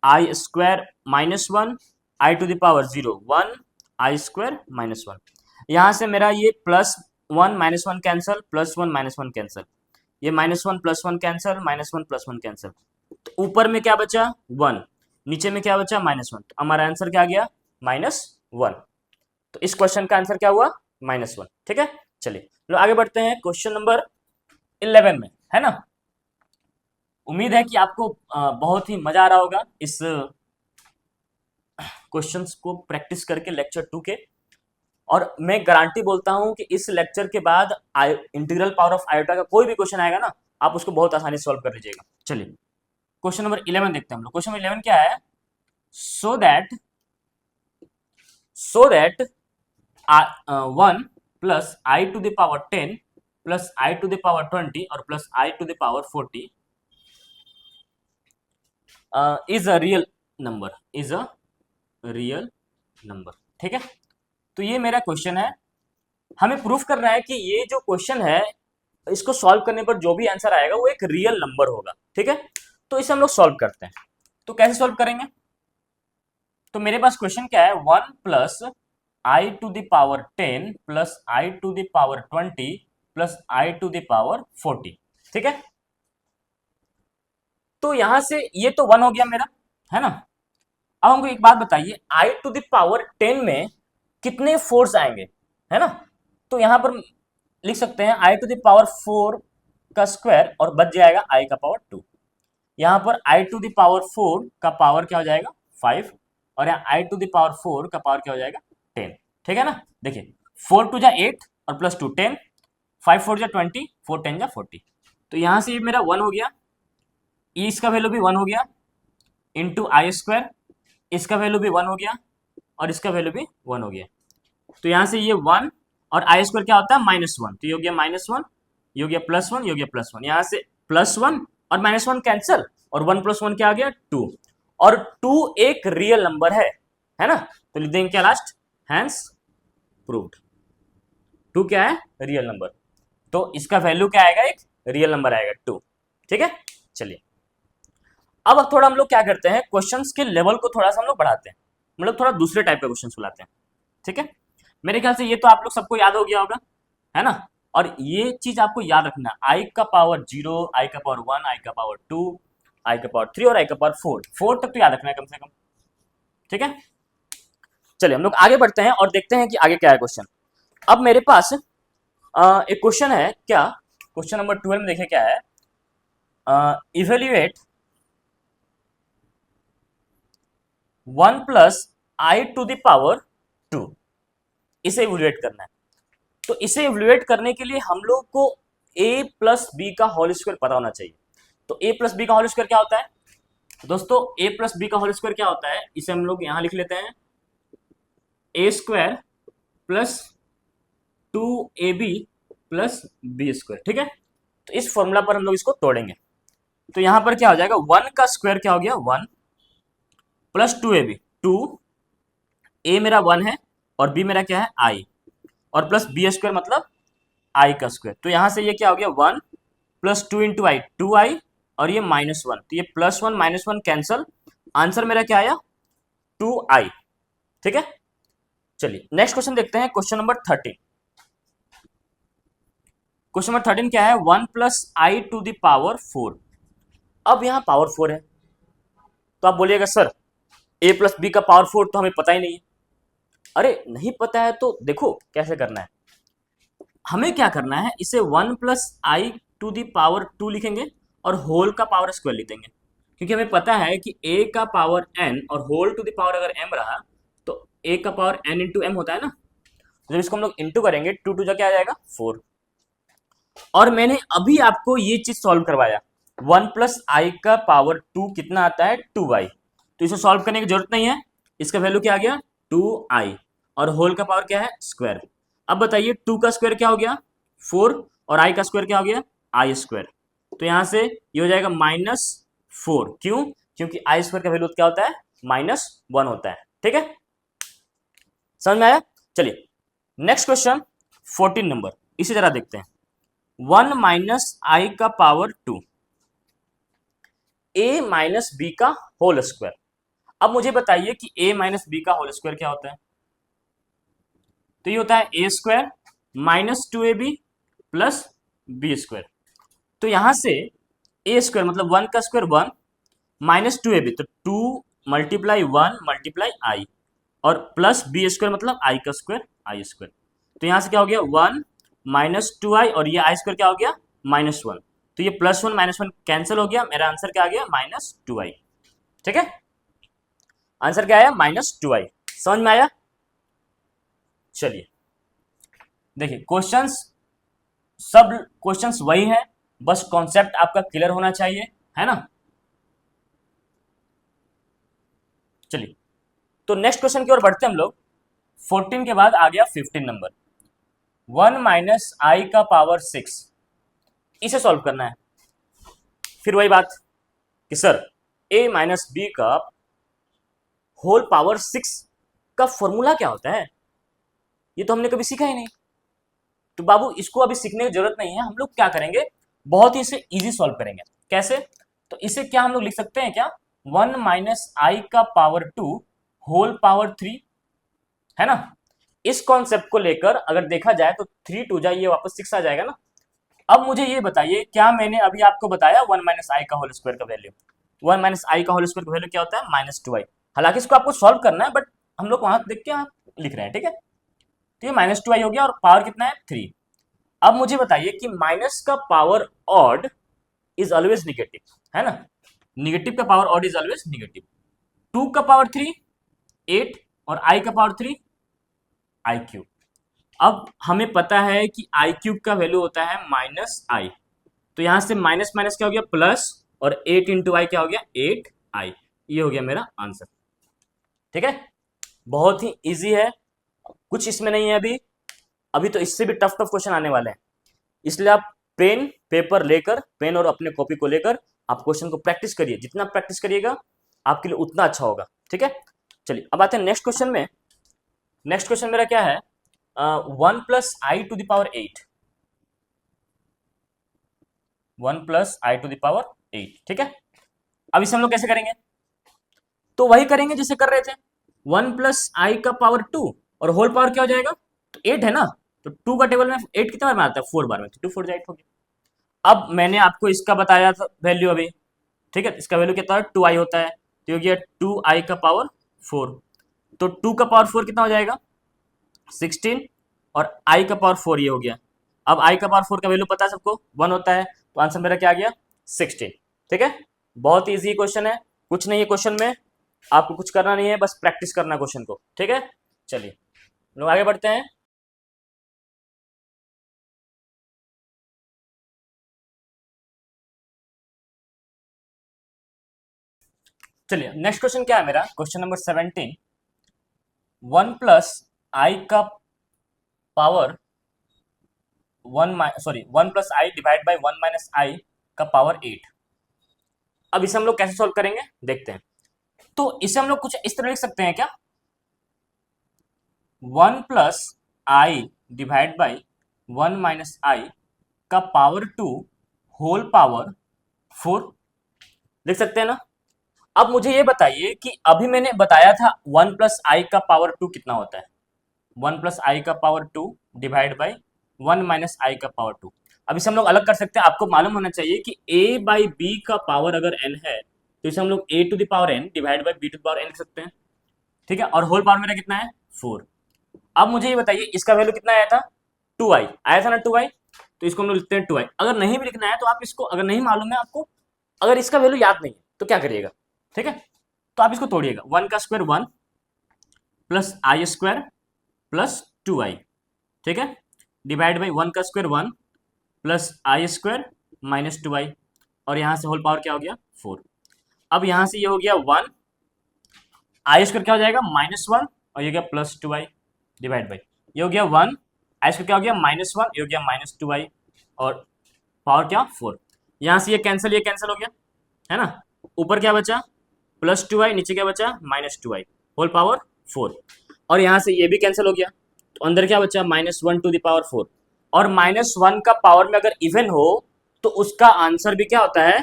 i square -1, i to the power 0 1, i square minus one. यहाँ से मेरा ये plus one minus one cancel, plus one minus one cancel, ये minus one plus one cancel, minus one plus one cancel. तो ऊपर में क्या बचा? वन, नीचे में क्या बचा? Minus one. तो हमारा आंसर क्या आ गया? Minus one. तो इस क्वेश्चन का आंसर क्या हुआ? Minus one. ठीक है, चलिए लो आगे बढ़ते हैं क्वेश्चन नंबर 11 में, है ना। उम्मीद है कि आपको बहुत ही मजा आ रहा होगा इस क्वेश्चंस को प्रैक्टिस करके लेक्चर 2 के। और मैं गारंटी बोलता हूं कि इस लेक्चर के बाद इंटीग्रल पावर ऑफ आयोटा का कोई भी क्वेश्चन आएगा ना, आप उसको बहुत आसानी से सॉल्व कर लीजिएगा। चलिए क्वेश्चन नंबर 11 देखते हैं हम लोग। क्वेश्चन नंबर 11 क्या है? So that 1 plus i to the power 10 plus i to the power 20 और plus i to the power 40 is a real number, is a real number. ठीक है, तो ये मेरा क्वेश्चन है। हमें प्रूफ करना है कि ये जो क्वेश्चन है इसको सॉल्व करने पर जो भी आंसर आएगा वो एक रियल नंबर होगा। ठीक है, तो इसे हम लोग सॉल्व करते हैं। तो कैसे सॉल्व करेंगे? तो मेरे पास क्वेश्चन क्या है? 1 plus i to the power 10 plus i to the power 20 plus i to the power 40। ठीक है, तो यहां से ये तो 1 हो गया मेरा, है ना। अब हमको एक बात बताइए, आई टू द पावर 10 में कितने फोर्स आएंगे, है ना। तो यहां पर लिख सकते हैं आई टू द पावर 4 का स्क्वायर और बच जाएगा आई का पावर 2। यहां पर आई टू द पावर 4 का पावर क्या हो जाएगा? 5। और यहाँ आई टू द पावर 4 का पावर क्या हो जाएगा? 10। ठीक है ना, देखिए 4 टू जा 8 और प्लस 2 10, 5 4 जा 20, 4 10 जा 40। तो यहां से ये मेरा 1 हो गया, इसका वैल्यू भी 1 हो गया, इंटू आई स्क्वायर, इसका वैल्यू भी 1 हो गया और इसका वैल्यू भी 1 हो गया। तो यहां से ये 1 और आई स्क्वायर क्या होता है? -1। तो ये हो गया -1, ये हो गया +1, ये हो गया +1। यहां से +1 और -1 कैंसिल और 1 + 1 क्या आ गया? 2। और 2 एक रियल नंबर है ना। तो लिख देंगे क्या लास्ट? Hence proved. 2 क्या है? Real number. तो इसका वैल्यू क्या आएगा? एक रियल नंबर आएगा 2। ठीक है, चलिए अब थोड़ा हम लोग क्या करते हैं, क्वेश्चंस के लेवल को थोड़ा सा हम लोग बढ़ाते हैं, मतलब थोड़ा दूसरे टाइप के क्वेश्चंस बुलाते हैं। ठीक है, मेरे ख्याल से ये तो आप लोग सबको याद हो गया होगा, है ना। और ये चीज आपको याद रखना, आई का पावर 0, आई का पावर 1, आई का पावर 2, आई का पावर 3 और आई का पावर 4 तक तो याद रखना है कम से कम। ठीक है, चलिए हम लोग आगे बढ़ते हैं और देखते हैं कि आगे क्या है क्वेश्चन। अब मेरे पास एक क्वेश्चन है, क्या क्वेश्चन नंबर 12 में देखिए क्या है। Evaluate 1 plus i to the power 2, इसे इवेल्युएट करना है। तो इसे इवेल्युएट करने के लिए हम लोग को a प्लस बी का होल स्क्वायर पता होना चाहिए। तो a प्लस बी का होल स्क्वायर क्या होता है दोस्तों? a प्लस बी का होल स्क्वायर क्या होता है, इसे हम लोग यहां लिख लेते हैं, a square plus 2ab plus B square. ठीक है, तो इस फॉर्मूला पर हम लोग इसको तोड़ेंगे। तो यहां पर क्या हो जाएगा? 1 का स्क्वायर क्या हो गया? 1 प्लस 2ab, 2 a मेरा 1 है और b मेरा क्या है? i, और प्लस बी स्क्वायर मतलब i का स्क्वायर। तो यहां से ये क्या हो गया? 1 प्लस 2 इंटू आई, 2i, और ये -1, तो ये +1 -1 कैंसल। आंसर मेरा क्या आया? 2i। ठीक है, चलिए नेक्स्ट क्वेश्चन देखते हैं, क्वेश्चन नंबर 13। क्वेश्चन नंबर 13 क्या है? 1 plus i to the power 4। अब यहां पावर 4 है, तो आप बोलिएगा सर a प्लस बी का पावर 4 तो हमें पता ही नहीं है। अरे नहीं पता है तो देखो कैसे करना है। हमें क्या करना है, इसे 1 plus i to the power 2 लिखेंगे और होल का पावर स्क्वायर लिख देंगे, क्योंकि हमें पता है कि a का पावर n और होल टू द पावर अगर m रहा तो a का पावर n इंटू एम होता है ना। जब इसको हम लोग इंटू करेंगे 2 2 जा क्या आ जाएगा? 4। और मैंने अभी आपको ये चीज सॉल्व करवाया, 1 प्लस आई का पावर 2 कितना आता है? 2i। तो इसे सॉल्व करने की जरूरत नहीं है, इसका वैल्यू क्या आ गया? 2i, और होल का पावर क्या है? स्क्वायर। अब बताइए 2 का स्क्वायर क्या हो गया? 4, और i का स्क्वायर क्या हो गया? आई स्क्वायर। तो यहां से ये हो जाएगा -4। क्यों? क्योंकि आई स्क्वायर का वैल्यू क्या होता है? -1 होता है। ठीक है, समझ में आया? चलिए नेक्स्ट क्वेश्चन 14 नंबर, इसे जरा देखते हैं। 1 माइनस आई का पावर 2, a माइनस बी का होल स्क्वायर। अब मुझे बताइए कि a माइनस बी का होल स्क्वायर क्या होता है? तो ये होता है A square minus 2ab plus B square. तो यहां से ए स्क्वायर मतलब 1 का स्क्वायर 1 माइनस 2ab तो 2 मल्टीप्लाई 1 मल्टीप्लाई आई और प्लस बी स्क्वायर मतलब आई का स्क्वायर आई स्क्वायर। तो यहां से क्या हो गया 1 माइनस 2i और ये आई स्क्वायर क्या हो गया -1। तो ये +1 -1 कैंसिल हो गया, मेरा आंसर क्या आ गया -2i। ठीक है, आंसर क्या आया -2i। समझ में आया? चलिए देखिए क्वेश्चंस, सब क्वेश्चंस वही है, बस कॉन्सेप्ट आपका क्लियर होना चाहिए, है ना। चलिए तो नेक्स्ट क्वेश्चन की ओर बढ़ते हैं हम लोग। 14 के बाद आ गया 15 नंबर, 1 माइनस आई का पावर 6, इसे सॉल्व करना है। फिर वही बात कि सर a माइनस बी का होल पावर 6 का फॉर्मूला क्या होता है, ये तो हमने कभी सीखा ही नहीं। तो बाबू इसको अभी सीखने की जरूरत नहीं है, हम लोग क्या करेंगे बहुत ही इसे इजी सॉल्व करेंगे। कैसे? तो इसे क्या हम लोग लिख सकते हैं क्या 1 माइनस आई का पावर 2 होल पावर 3, है ना। इस कॉन्सेप्ट को लेकर अगर देखा जाए तो 3 टू जाए ये वापस 6 आ जाएगा ना। अब मुझे ये बताइए क्या मैंने अभी आपको बताया 1 माइनस आई का होल स्क्वायर का वैल्यू, 1 माइनस आई का होल स्क्वायर का वैल्यू क्या होता है -2i। हालांकि इसको आपको सॉल्व करना है बट हम लोग वहां देख के आप लिख रहे हैं, ठीक है। तो ये -2i हो गया और पावर कितना है 3। अब मुझे बताइए कि माइनस का power odd is always negative, है ना। निगेटिव का power odd is always negative. 2 का पावर 3 8 और i का पावर 3 आई क्यूब। अब हमें पता है कि आई क्यूब का वैल्यू होता है -i, तो यहां से माइनस माइनस क्या हो गया प्लस और 8 इंटू आई क्या हो गया 8i। ये हो गया मेरा आंसर। ठीक है, बहुत ही इजी है, कुछ इसमें नहीं है अभी। अभी तो इससे भी टफ टफ क्वेश्चन आने वाले हैं, इसलिए आप पेन पेपर लेकर, पेन और अपने कॉपी को लेकर आप क्वेश्चन को प्रैक्टिस करिए। जितना प्रैक्टिस करिएगा आपके लिए उतना अच्छा होगा। ठीक है, चलिए अब आते हैं नेक्स्ट क्वेश्चन में। नेक्स्ट क्वेश्चन मेरा क्या है 1 plus i to the power 8, 1 plus i to the power 8। ठीक है, अब इसे हम लोग कैसे करेंगे, तो वही करेंगे जैसे कर रहे थे, 1 प्लस आई का पावर 2 और होल पावर क्या हो जाएगा, तो 8 है ना, तो 2 का टेबल में 8 कितने बार में आता है 4 बार में, तो 2 4 8 हो गया। अब मैंने आपको इसका बताया था वैल्यू अभी, ठीक है, इसका वैल्यू कितना है 2i होता है, तो हो गया 2i का पावर 4। तो 2 का पावर 4 कितना हो जाएगा 16 और i का पावर 4 ये हो गया। अब i का पावर 4 का वैल्यू पता है सबको 1 होता है, तो आंसर मेरा क्या आ गया 16। ठीक है, बहुत ईजी क्वेश्चन है, कुछ नहीं है क्वेश्चन में, आपको कुछ करना नहीं है, बस प्रैक्टिस करना क्वेश्चन को। ठीक है, चलिए लोग आगे बढ़ते हैं। चलिए नेक्स्ट क्वेश्चन क्या है मेरा, क्वेश्चन नंबर 17, 1 प्लस आई का power 1 plus i divide by 1 minus i का पावर 8। अब इसे हम लोग कैसे सॉल्व करेंगे देखते हैं। तो इसे हम लोग कुछ इस तरह लिख सकते हैं क्या 1 plus i divide by 1 minus i का पावर 2 होल पावर 4, लिख सकते हैं ना। अब मुझे ये बताइए कि अभी मैंने बताया था 1 प्लस आई का पावर 2 कितना होता है, 1 प्लस आई का power 2 divide by 1 minus i का पावर 2। अब इसे हम लोग अलग कर सकते हैं, आपको मालूम होना चाहिए कि a बाई बी का पावर अगर n है तो इसे हम लोग a to the power n divide by b to the power n लिख सकते हैं। ठीक है, और होल पावर मेरा कितना है 4। अब मुझे ये बताइए इसका वैल्यू कितना आया था 2i आया था ना 2i, तो इसको हम लोग लिखते हैं 2i। अगर नहीं भी लिखना है तो आप इसको, अगर नहीं मालूम है आपको, अगर इसका वैल्यू याद नहीं है तो क्या करिएगा, ठीक है, तो आप इसको तोड़िएगा, 1 का स्क्वायर 1 प्लस आई स्क्वायर प्लस 2i, ठीक है, डिवाइड बाई 1 का स्क्वायर 1 प्लस आई स्क्वायर माइनस 2i और यहां से होल पावर क्या हो गया 4। अब यहां से ये हो गया 1, आई स्क्वायर क्या हो जाएगा -1 और ये गया +2i डिवाइड बाई, ये हो गया 1, आई स्क्वायर क्या हो गया -1, ये हो गया -2i और पावर क्या 4। यहां से ये कैंसिल हो गया, है ना। ऊपर क्या बचा +2i, नीचे क्या बचा -2i होल पावर 4 और यहां से ये भी कैंसिल हो गया, तो अंदर क्या बचा -1 टू द पावर 4। और -1 का पावर में अगर इवन हो तो उसका आंसर भी क्या होता है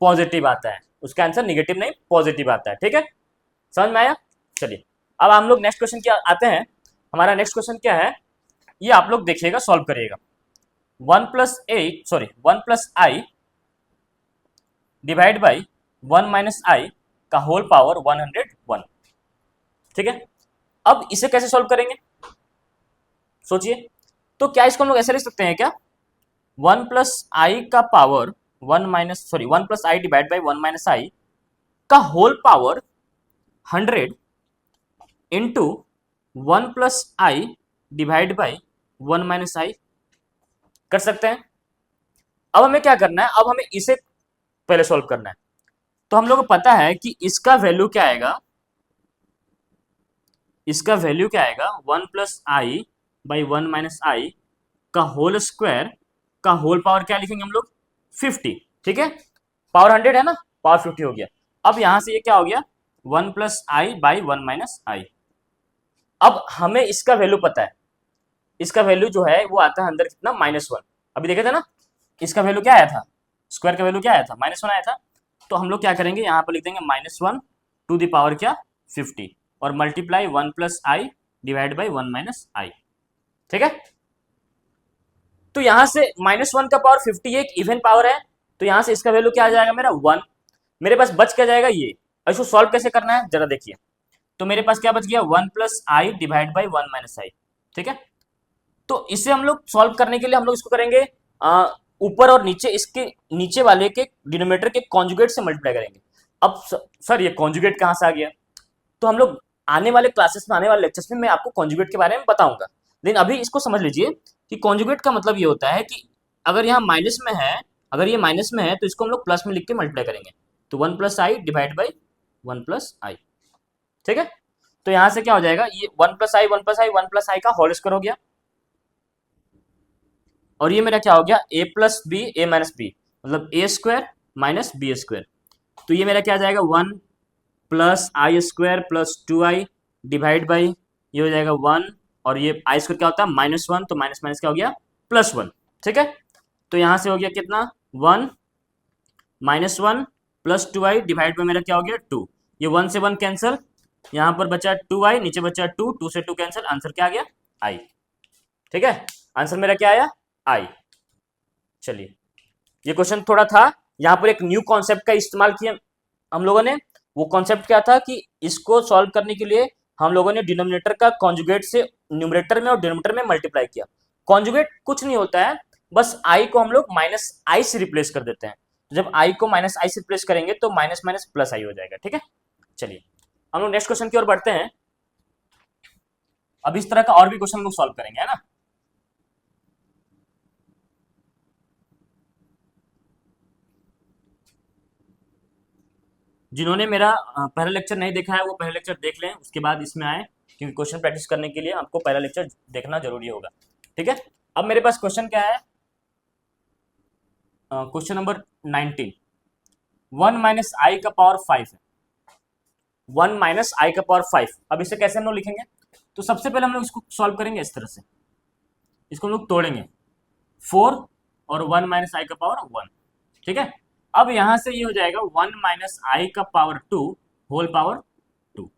पॉजिटिव आता है, उसका आंसर निगेटिव नहीं पॉजिटिव आता है। ठीक है, समझ में आया। चलिए अब हम लोग नेक्स्ट क्वेश्चन की आते हैं। हमारा नेक्स्ट क्वेश्चन क्या है, ये आप लोग देखिएगा, सॉल्व करिएगा। 1 + डिवाइड बाई 1 - का होल पावर 101। ठीक है, अब इसे कैसे सॉल्व करेंगे सोचिए। तो क्या इसको हम लोग ऐसे लिख सकते हैं क्या, 1 + का पावर 1 डिवाइड बाई 1 - का whole power 100 into 1 + divide by 1 - कर सकते हैं। अब हमें क्या करना है, अब हमें इसे पहले सॉल्व करना है। तो हम लोग को पता है कि इसका वैल्यू क्या आएगा, इसका वैल्यू क्या आएगा, 1 + का होल स्क्वायर का होल पावर क्या लिखेंगे हम लोग, 50। ठीक है, पावर 100 है ना, पावर 50 हो गया। अब यहां से ये क्या हो गया, 1 + अब हमें इसका वैल्यू पता है, इसका वैल्यू जो है वो आता है अंदर कितना, -1। अभी देखे थे ना, इसका वैल्यू क्या आया था, स्क्वायर का वैल्यू क्या आया था, -1 आया था। तो हम लोग क्या करेंगे, यहाँ पर लिख देंगे -1 टू द पावर क्या, 50, और मल्टीप्लाई 1 + डिवाइड बाई 1 - ठीक है। तो यहां से -1 का पावर 50 एक इवन पावर है, तो यहां से इसका वैल्यू क्या आ जाएगा मेरा 1। मेरे पास बच क्या जाएगा ये, इसको सॉल्व कैसे करना है जरा देखिए। तो मेरे पास क्या बच गया, 1 + डिवाइड बाई 1 - ठीक है। तो इसे हम लोग सॉल्व करने के लिए हम लोग इसको करेंगे ऊपर और नीचे, इसके नीचे वाले के डिनोमिनेटर के कॉन्जुगेट से मल्टीप्लाई करेंगे। अब सर ये कॉन्जुगेट कहां से आ गया, तो हम लोग आने वाले क्लासेस में, आने वाले लेक्चर्स में मैं आपको कॉन्जुगेट के बारे में बताऊंगा। लेकिन अभी इसको समझ लीजिए कि कॉन्जुगेट का मतलब ये होता है कि अगर यहाँ माइनस में है, अगर ये माइनस में है तो इसको हम लोग प्लस में लिख के मल्टीप्लाई करेंगे। तो 1 + डिवाइड बाई 1 + ठीक है। तो यहां से क्या हो जाएगा, ये 1 का होल स्क्वायर हो गया, और ये मेरा क्या हो गया, a - b मतलब a² - b²। तो ये मेरा क्या आ जाएगा, 1 + i² + 2i डिवाइड बाई, ये हो जाएगा 1, और ये i² क्या होता है, -1, तो माइनस माइनस क्या हो गया, +1। ठीक है, तो यहां से हो गया कितना, 1 -1 + 2i डिवाइड बाई मेरा क्या हो गया 2। ये 1 से 1 कैंसिल, यहां पर बचा 2i, नीचे बचा 2, 2 से 2 कैंसिल, आंसर क्या आ गया, i। ठीक है, आंसर मेरा क्या आया, i। चलिए, ये क्वेश्चन थोड़ा था, यहाँ पर एक न्यू कॉन्सेप्ट का इस्तेमाल किया हम लोगों ने। वो कॉन्सेप्ट क्या था कि इसको सॉल्व करने के लिए हम लोगों ने डिनोमिनेटर का कॉन्जुगेट से न्यूमरेटर में और डिनोमिनेटर में मल्टीप्लाई किया। कॉन्जुगेट कुछ नहीं होता है, बस आई को हम लोग -i से रिप्लेस कर देते हैं। जब आई को -i से रिप्लेस करेंगे तो माइनस माइनस प्लस आई हो जाएगा। ठीक है, चलिए हम लोग नेक्स्ट क्वेश्चन की ओर बढ़ते हैं। अब इस तरह का और भी क्वेश्चन हम लोग सॉल्व करेंगे, है ना। जिन्होंने मेरा पहला लेक्चर नहीं देखा है वो पहला लेक्चर देख लें, उसके बाद इसमें आए, क्योंकि क्वेश्चन प्रैक्टिस करने के लिए आपको पहला लेक्चर देखना जरूरी होगा। ठीक है, अब मेरे पास क्वेश्चन क्या है, क्वेश्चन नंबर 19। 1 - i का पावर 5 है, 1 - i का पावर 5। अब इसे कैसे हम लोग लिखेंगे, तो सबसे पहले हम लोग इसको सॉल्व करेंगे इस तरह से, इसको हम लोग तोड़ेंगे, 4 और 1 - i का पावर 1। ठीक है, अब यहां से ये हो जाएगा 1 - i का पावर 2 होल पावर 2,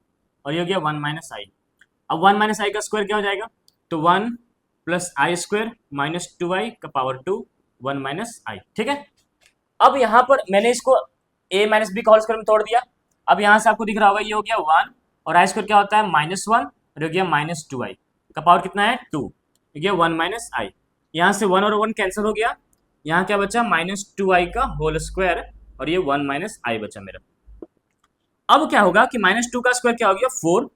और ये हो गया 1 - i। अब 1 - i का स्क्वायर क्या हो जाएगा, तो 1 + i² - 2i का पावर 2 1 - i। ठीक है, अब यहां पर मैंने इसको a - b का होल स्क्वायर में तोड़ दिया। अब यहां से आपको दिख रहा होगा ये हो गया 1, और i² क्या होता है, -1, और हो गया -2i का पावर कितना है 2, हो गया 1 - i। यहाँ से 1 और 1 कैंसिल हो गया, यहाँ क्या बचा, -2i का होल स्क्वायर, और ये 1 - i बचा मेरा। अब क्या होगा कि -2 का स्क्वायर क्या हो गया 4,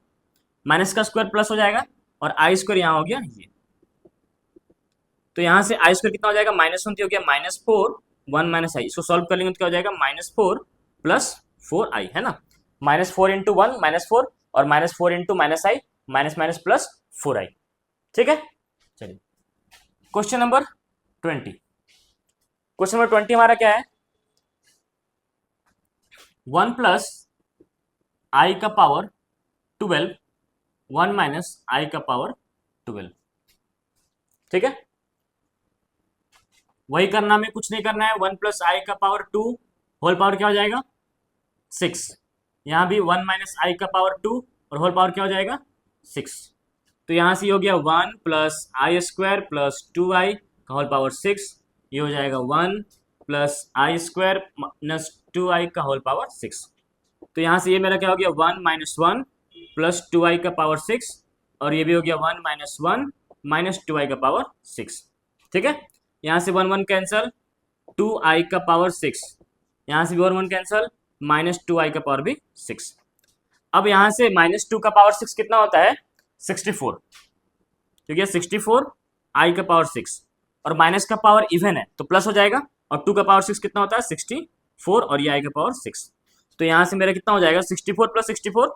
माइनस का स्क्वायर प्लस हो जाएगा, और i² यहाँ हो गया ये। तो यहाँ से i² कितना हो जाएगा, -1 हो गया -4, 1 - i। इसको सॉल्व कर लेंगे तो क्या हो जाएगा, -4 + 4i, है ना। -4 × 1 -4, और -4 × -i, minus minus plus 4i। ठीक है, चलिए क्वेश्चन नंबर 20। क्वेश्चन नंबर 20 हमारा क्या है, 1 + i का पावर 12, 1 - i का पावर 12। ठीक है, वही करना, हमें कुछ नहीं करना है। 1 + i का पावर 2 होल पावर क्या हो जाएगा 6, यहाँ भी 1 - i का पावर 2 और होल पावर क्या हो जाएगा 6। तो यहाँ से ये हो गया 1 प्लस आई स्क्वायर प्लस 2i का होल पावर 6, ये हो जाएगा 1 प्लस आई स्क्वायर माइनस 2i का होल पावर 6। तो यहाँ से ये मेरा क्या हो गया 1 माइनस 1 प्लस 2i का पावर 6, और ये भी हो गया 1 माइनस 1 माइनस 2i का पावर 6। ठीक है, यहाँ से 1 1 कैंसल, 2i का पावर 6, यहाँ से भी 1 1 कैंसल, माइनस 2i का पावर भी 6। अब यहाँ से माइनस 2 का पावर 6 कितना होता है 64, क्योंकि 64 i का पावर 6 और माइनस का पावर इवन है तो प्लस हो जाएगा, और 2 का पावर 6 कितना होता है 64 और ये i का पावर 6। तो यहाँ से मेरा कितना हो जाएगा 64 प्लस 64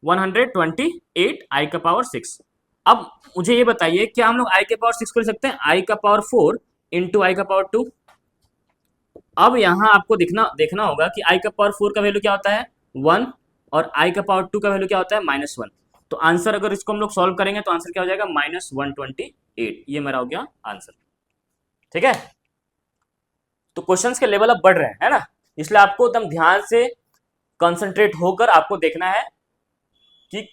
128 i का पावर 6। अब मुझे ये बताइए क्या हम लोग i के पावर 6 को लिख सकते हैं i का पावर 4 इंटू आई का पावर 2। अब यहाँ आपको देखना होगा कि i का पावर 4 का वैल्यू क्या होता है 1 और i का पावर 2 का वैल्यू क्या होता है -1। तो आंसर अगर इसको हम लोग सॉल्व करेंगे तो आंसर क्या हो जाएगा -128। ये मेरा हो गया आंसर। ठीक है, तो क्वेश्चंस के लेवल अब बढ़ रहे हैं, है ना, इसलिए आपको एकदम ध्यान से कंसंट्रेट होकर आपको देखना है कि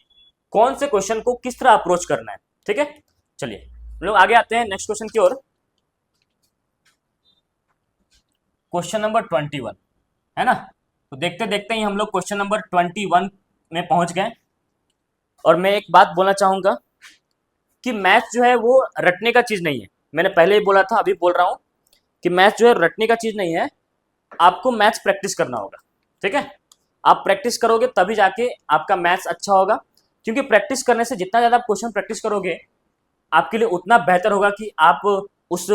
कौन से क्वेश्चन को किस तरह अप्रोच करना है। ठीक है, चलिए हम लोग आगे आते हैं नेक्स्ट क्वेश्चन की ओर। क्वेश्चन नंबर 21 है ना, तो देखते देखते ही हम लोग क्वेश्चन नंबर 21 में पहुंच गए। और मैं एक बात बोलना चाहूंगा कि मैथ्स जो है वो रटने का चीज नहीं है। मैंने पहले ही बोला था, अभी बोल रहा हूं कि मैथ्स जो है रटने का चीज नहीं है, आपको मैथ्स प्रैक्टिस करना होगा। ठीक है, आप प्रैक्टिस करोगे तभी जाके आपका मैथ्स अच्छा होगा, क्योंकि प्रैक्टिस करने से जितना ज़्यादा आप क्वेश्चन प्रैक्टिस करोगे आपके लिए उतना बेहतर होगा कि आप उस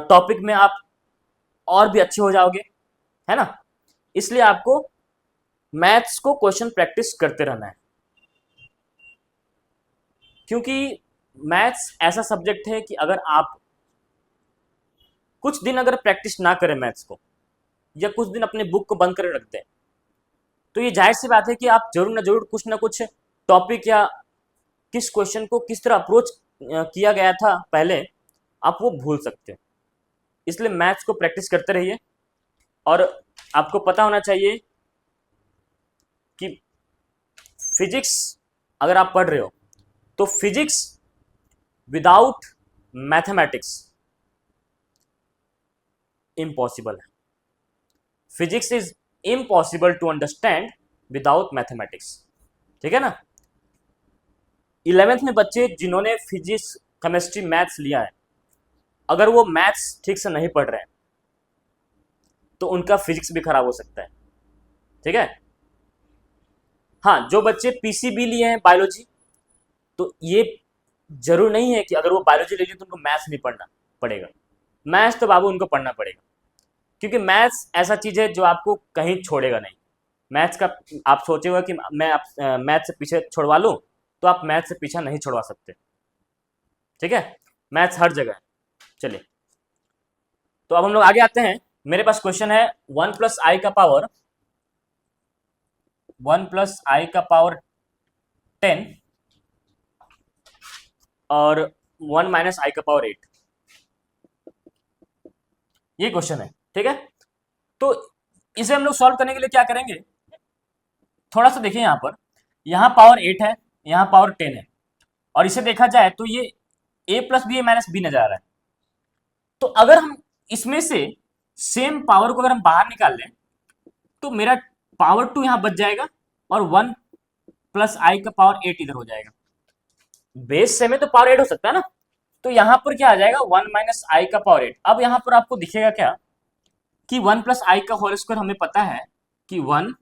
टॉपिक में आप और भी अच्छे हो जाओगे, है ना। इसलिए आपको मैथ्स को क्वेश्चन प्रैक्टिस करते रहना है, क्योंकि मैथ्स ऐसा सब्जेक्ट है कि अगर आप कुछ दिन अगर प्रैक्टिस ना करें मैथ्स को, या कुछ दिन अपने बुक को बंद कर रख दें, तो ये जाहिर सी बात है कि आप जरूर ना कुछ टॉपिक या किस क्वेश्चन को किस तरह अप्रोच किया गया था पहले, आप वो भूल सकते हो। इसलिए मैथ्स को प्रैक्टिस करते रहिए। और आपको पता होना चाहिए कि फिजिक्स अगर आप पढ़ रहे हो तो फिजिक्स विदाउट मैथमेटिक्स इम्पॉसिबल है। Physics is impossible to understand without mathematics. ठीक है ना, 11th में बच्चे जिन्होंने फिजिक्स केमिस्ट्री मैथ्स लिया है, अगर वो मैथ्स ठीक से नहीं पढ़ रहे हैं तो उनका फिजिक्स भी खराब हो सकता है। ठीक है, हाँ, जो बच्चे पीसीबी लिए हैं बायोलॉजी, तो ये जरूर नहीं है कि अगर वो बायोलॉजी ले लिए तो उनको मैथ्स नहीं पढ़ना पड़ेगा। मैथ्स तो बाबू उनको पढ़ना पड़ेगा, क्योंकि मैथ्स ऐसा चीज है जो आपको कहीं छोड़ेगा नहीं। मैथ्स का आप सोचेगा कि मैं आप मैथ्स से पीछे छुड़वा लूँ, तो आप मैथ्स से पीछा नहीं छुड़वा सकते। ठीक है, मैथ्स हर जगह है। चलिए, तो अब हम लोग आगे आते हैं। मेरे पास क्वेश्चन है 1 प्लस आई का पावर 10 और 1 माइनस आई का पावर 8, ये क्वेश्चन है। ठीक है, तो इसे हम लोग सॉल्व करने के लिए क्या करेंगे, थोड़ा सा देखिए, यहाँ पावर 8 है, यहाँ पावर 10 है, और इसे देखा जाए तो ये a plus B A minus B नजर आ रहा है। तो अगर हम इसमें से सेम पावर को अगर हम बाहर निकाल लें तो मेरा पावर 2 यहां बच जाएगा और 1 प्लस आई का पावर 8 इधर हो जाएगा। बेस सेम है तो पावर 8 हो सकता है ना, तो यहां पर क्या आ जाएगा 1 माइनस आई का पावर 8। अब यहां पर आपको दिखेगा क्या कि 1 प्लस आई का होल स्क्वायर हमें पता है कि 1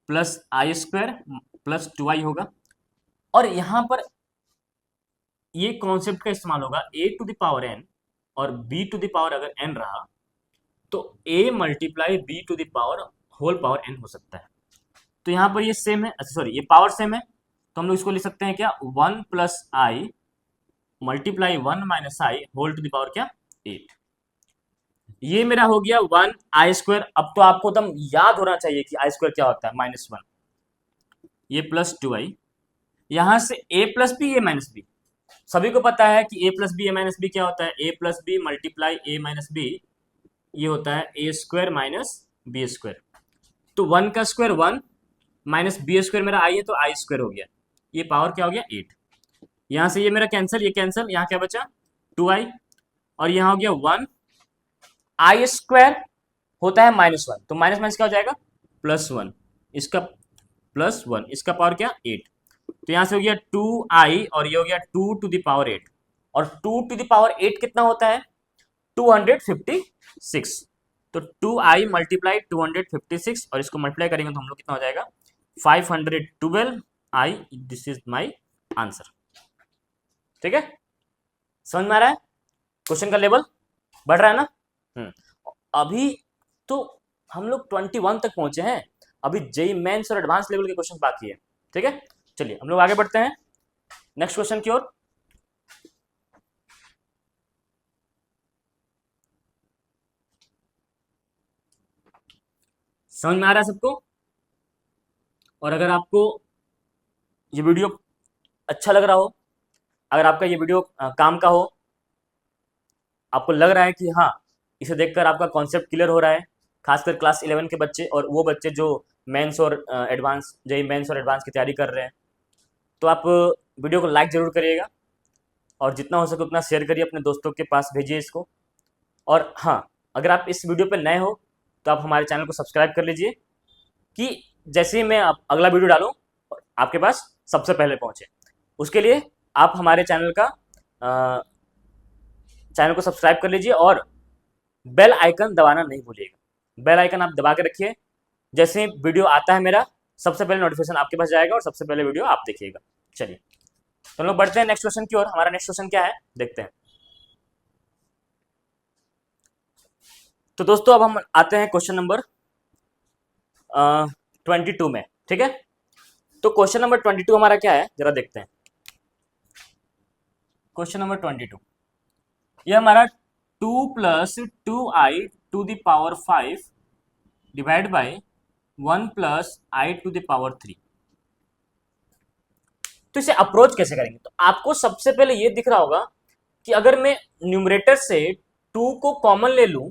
प्लस आई स्क्वायर प्लस 2i होगा, और यहां पर ये कॉन्सेप्ट का इस्तेमाल होगा a to the power n और b टू द पावर अगर n रहा तो a multiply b to the power whole power n हो सकता है। तो यहां पर ये सेम है, अच्छा सॉरी, ये पावर सेम है, तो हम लोग इसको लिख सकते हैं क्या 1 plus i multiply 1 minus i whole to the power क्या 8। ये मेरा हो गया 1 आई स्क्वायर। अब तो आपको एकदम याद होना चाहिए कि आई स्क्वायर क्या होता है -1, ये प्लस 2i, यहां से a plus B A minus B, सभी को पता है कि a plus B A minus B क्या होता है, a plus B multiply A minus B, ये होता है A square minus B square. तो 1 का स्क्वायर 1 माइनस बी स्क्वायर मेरा आई है तो आई स्क्वायर हो गया। ये पावर क्या हो गया 8। यहाँ से ये मेरा कैंसिल, ये कैंसिल, यहाँ क्या बचा 2i, और यहाँ हो गया 1 आई स्क्वायर होता है -1, तो माइनस माइनस क्या हो जाएगा +1, इसका +1, इसका पावर क्या 8। तो यहाँ से हो गया 2i और ये हो गया 2⁸8, और 2⁸8 कितना होता है 256। तो 2i मल्टीप्लाई 256 और इसको मल्टीप्लाई करेंगे तो हम लोग कितना हो जाएगा 512i। This is my answer. ठीक है, समझ में आ रहा है क्वेश्चन का लेवल बढ़ रहा है ना। अभी तो हम लोग 21 तक पहुंचे हैं, अभी जेई मेंस और एडवांस लेवल के क्वेश्चन बाकी है। ठीक है, चलिए हम लोग आगे बढ़ते हैं नेक्स्ट क्वेश्चन की ओर। समझ में आ रहा है सबको? और अगर आपको ये वीडियो अच्छा लग रहा हो, अगर आपका ये वीडियो काम का हो, आपको लग रहा है कि हाँ इसे देखकर आपका कॉन्सेप्ट क्लियर हो रहा है, खासकर क्लास 11 के बच्चे और वो बच्चे जो मेंस और एडवांस जेई मेंस और एडवांस की तैयारी कर रहे हैं, तो आप वीडियो को लाइक ज़रूर करिएगा और जितना हो सके उतना शेयर करिए, अपने दोस्तों के पास भेजिए इसको। और हाँ, अगर आप इस वीडियो पर नए हो तो आप हमारे चैनल को सब्सक्राइब कर लीजिए कि जैसे ही मैं अगला वीडियो डालूँ आपके पास सबसे पहले पहुँचे। उसके लिए आप हमारे चैनल को सब्सक्राइब कर लीजिए और बेल आइकन दबाना नहीं भूलिएगा। बेल आइकन आप दबा के रखिए, जैसे ही वीडियो आता है मेरा सबसे पहले नोटिफिकेशन आपके पास जाएगा और सबसे पहले वीडियो आप देखिएगा। चलिए तो हम लोग बढ़ते हैं नेक्स्ट क्वेश्चन की ओर। हमारा नेक्स्ट क्वेश्चन क्या है देखते हैं। तो दोस्तों अब हम आते हैं क्वेश्चन नंबर 22 में। ठीक है, तो क्वेश्चन नंबर 22 हमारा क्या है जरा देखते हैं। क्वेश्चन नंबर 22 ये हमारा 2 + 2i to the power 5 divide by 1 + i to the power 3। तो इसे अप्रोच कैसे करेंगे? तो आपको सबसे पहले ये दिख रहा होगा कि अगर मैं न्यूमरेटर से 2 को कॉमन ले लूं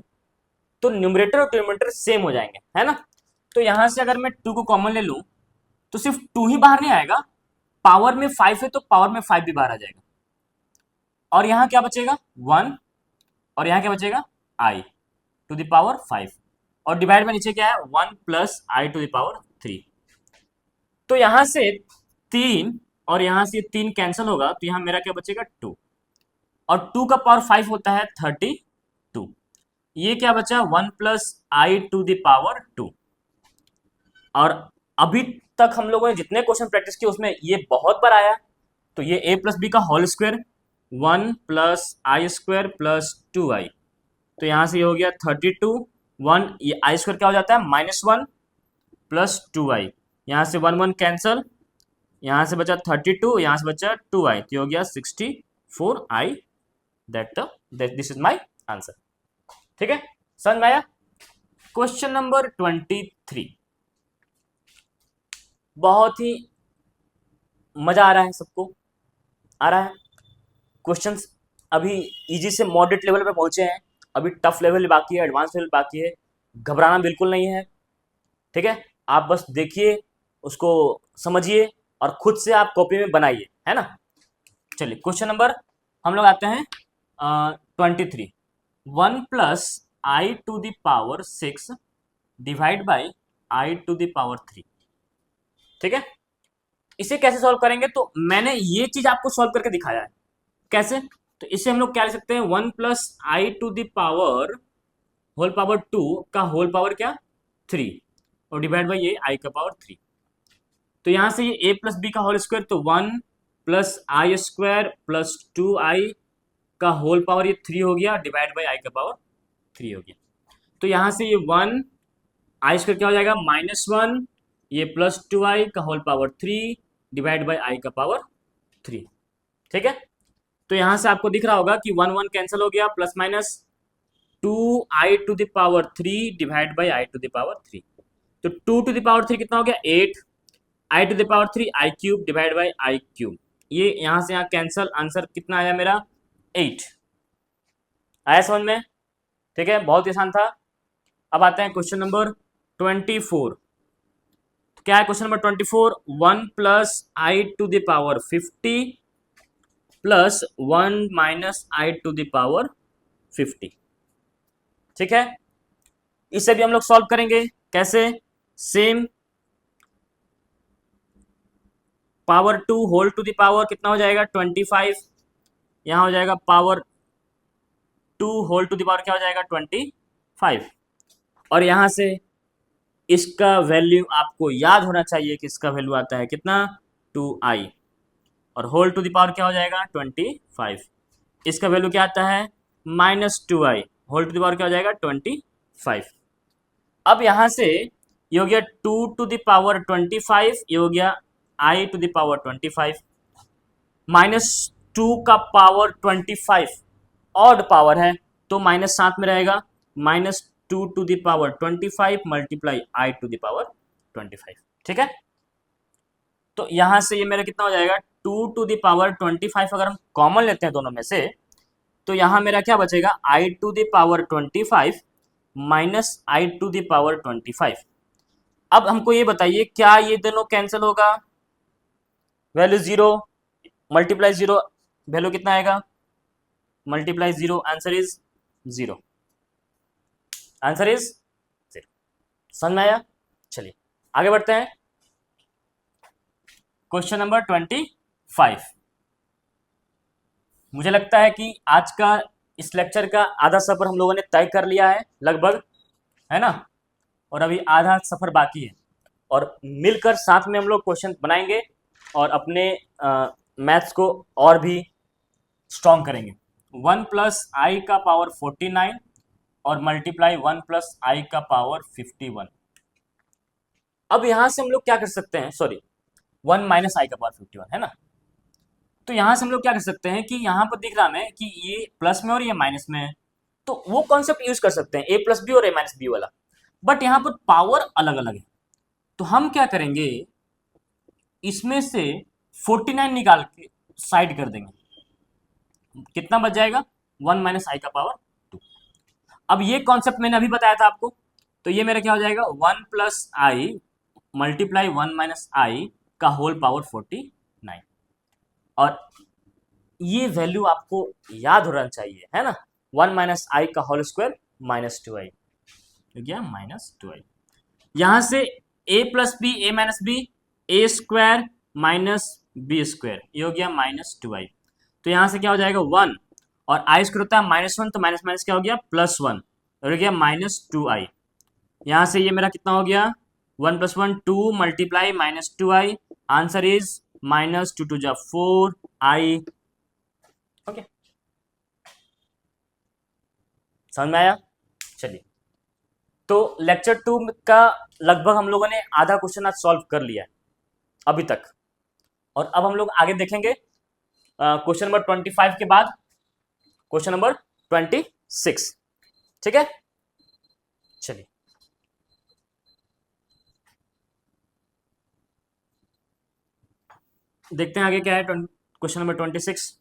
तो न्यूमरेटर और डिनोमिनेटर सेम हो जाएंगे, है ना। तो यहां से अगर मैं 2 को कॉमन ले लूं तो सिर्फ 2 ही बाहर नहीं आएगा, पावर में 5 है तो पावर में 5 भी बाहर आ जाएगा, और यहां क्या बचेगा 1, और यहां क्या बचेगा i टू द पावर 5, और डिवाइड में नीचे क्या है 1 + i टू द पावर 3। तो यहां से 3 और यहां से 3 कैंसिल होगा तो यहां मेरा क्या बचेगा 2, और 2 का पावर 5 होता है 32। ये क्या बचा 1 + i टू द पावर 2। और अभी तक हम लोगों ने जितने क्वेश्चन प्रैक्टिस किए उसमें ये बहुत बार आया, तो ये a + b का होल स्क्वायर 1 + i² + 2i, तो यहां से ये हो गया 32। 1 ये i स्क्वायर क्या हो जाता है -1 + 2i, यहां से 1 1 कैंसल, यहां से बचा 32, यहां से बचा 2i, तो हो गया 64i। This is my answer. ठीक है, समझ में आया। क्वेश्चन नंबर 23 बहुत ही मजा आ रहा है, सबको आ रहा है। क्वेश्चंस अभी इजी से मॉडरेट लेवल पे पहुंचे हैं, अभी टफ लेवल बाकी है, एडवांस लेवल बाकी है। घबराना बिल्कुल नहीं है, ठीक है। आप बस देखिए, उसको समझिए और खुद से आप कॉपी में बनाइए, है ना। चलिए क्वेश्चन नंबर हम लोग आते हैं 23। 1 + i to the power 6 divide by i to the power 3। ठीक है, इसे कैसे सॉल्व करेंगे? तो मैंने ये चीज आपको सॉल्व करके दिखाया है कैसे। तो इसे हम लोग क्या लिख सकते हैं 1 + i to the power whole power 2 का होल पावर क्या 3, और डिवाइड बाई ये i का पावर 3। तो यहां से ये a + b का होल स्क्वायर, तो 1 + i² + 2i का होल पावर ये 3 हो गया, डिवाइड बाई i का पावर 3 हो गया। तो यहां से ये 1 i² क्या हो जाएगा -1, ये +2i का whole power 3 divide by i का पावर 3। ठीक है, तो यहां से आपको दिख रहा होगा कि 1 1 कैंसिल हो गया, plus minus 2i to the power 3 divide by i to the power 3। तो 2 टू द पावर 3 कितना हो गया 8, i to the power 3 i³ divide by i³। ये यहां से यहां कैंसिल, आंसर कितना आया मेरा 8। आया समझ में? ठीक है, बहुत आसान था। अब आते हैं क्वेश्चन नंबर 24। क्या है question number 24, 1 plus i to the power 50 plus 1 minus i to the power 50। ठीक है, इसे भी हम लोग सॉल्व करेंगे। कैसे? Same, power 2 whole to the power कितना हो जाएगा 25, यहां हो जाएगा power 2 whole to the power क्या हो जाएगा 25, और यहां से इसका वैल्यू आपको याद होना चाहिए कि इसका वैल्यू आता है कितना 2i, और होल टू द पावर क्या हो जाएगा 25, इसका वैल्यू क्या आता है -2i, whole to the power क्या हो जाएगा 25। अब यहां से ये हो गया 2 टू द पावर 25, ये हो गया i टू द पावर 25, -2 का पावर 25 ऑड पावर है तो माइनस साथ में रहेगा, -2 to the power 25 multiply i to the power 25। ठीक है, तो यहां से ये मेरा कितना हो जाएगा 2 टू द पावर 25, अगर हम कॉमन लेते हैं दोनों में से तो यहां मेरा क्या बचेगा i to the power 25 minus i to the power 25। अब हमको ये बताइए क्या ये दोनों कैंसिल होगा, वैल्यू 0 मल्टीप्लाई 0, वैल्यू कितना आएगा multiply 0, answer is 0, answer is 0। समझ में आया? चलिए आगे बढ़ते हैं। Question number 25। मुझे लगता है कि आज का इस लेक्चर का आधा सफर हम लोगों ने तय कर लिया है लगभग, है ना, और अभी आधा सफर बाकी है, और मिलकर साथ में हम लोग क्वेश्चन बनाएंगे और अपने मैथ्स को और भी स्ट्रॉन्ग करेंगे। 1 प्लस आई का पावर 49 और मल्टीप्लाई 1 प्लस आई का पावर 51। अब यहां से हम लोग क्या कर सकते हैं, सॉरी 1 माइनस आई का पावर 51 है ना, तो यहां से हम लोग क्या कर सकते हैं कि यहां पर दिख रहा है कि ये प्लस में और ये माइनस में है, तो वो कॉन्सेप्ट यूज कर सकते हैं ए प्लस बी और ए माइनस बी वाला, बट यहां पर पावर अलग अलग है। तो हम क्या करेंगे, इसमें से 49 निकाल के साइड कर देंगे, कितना बच जाएगा 1 माइनस आई का पावर 2। अब ये कॉन्सेप्ट मैंने अभी बताया था आपको, तो ये मेरा क्या हो जाएगा 1 plus i multiply 1 minus i का होल पावर 49, और ये वैल्यू आपको याद होना चाहिए, है ना, 1 माइनस आई का होल स्क्वायर -2i, तो क्या -2i। यहां से a plus B A minus B A square minus B square, ये हो गया -2i, तो यहां से क्या हो जाएगा 1, और आई स्क्वायर होता है -1, तो माइनस माइनस क्या हो गया +1, और हो गया -2i। यहां से ये मेरा कितना हो गया 1 + 1 2 मल्टीप्लाई -2i, आंसर इज -2 2 जा 4i। ओके, समझ में आया? चलिए, तो लेक्चर 2 का लगभग हम लोगों ने आधा क्वेश्चन आज सॉल्व कर लिया है अभी तक, और अब हम लोग आगे देखेंगे क्वेश्चन नंबर 25 के बाद क्वेश्चन नंबर 26। ठीक है, चलिए देखते हैं आगे क्या है क्वेश्चन नंबर 26।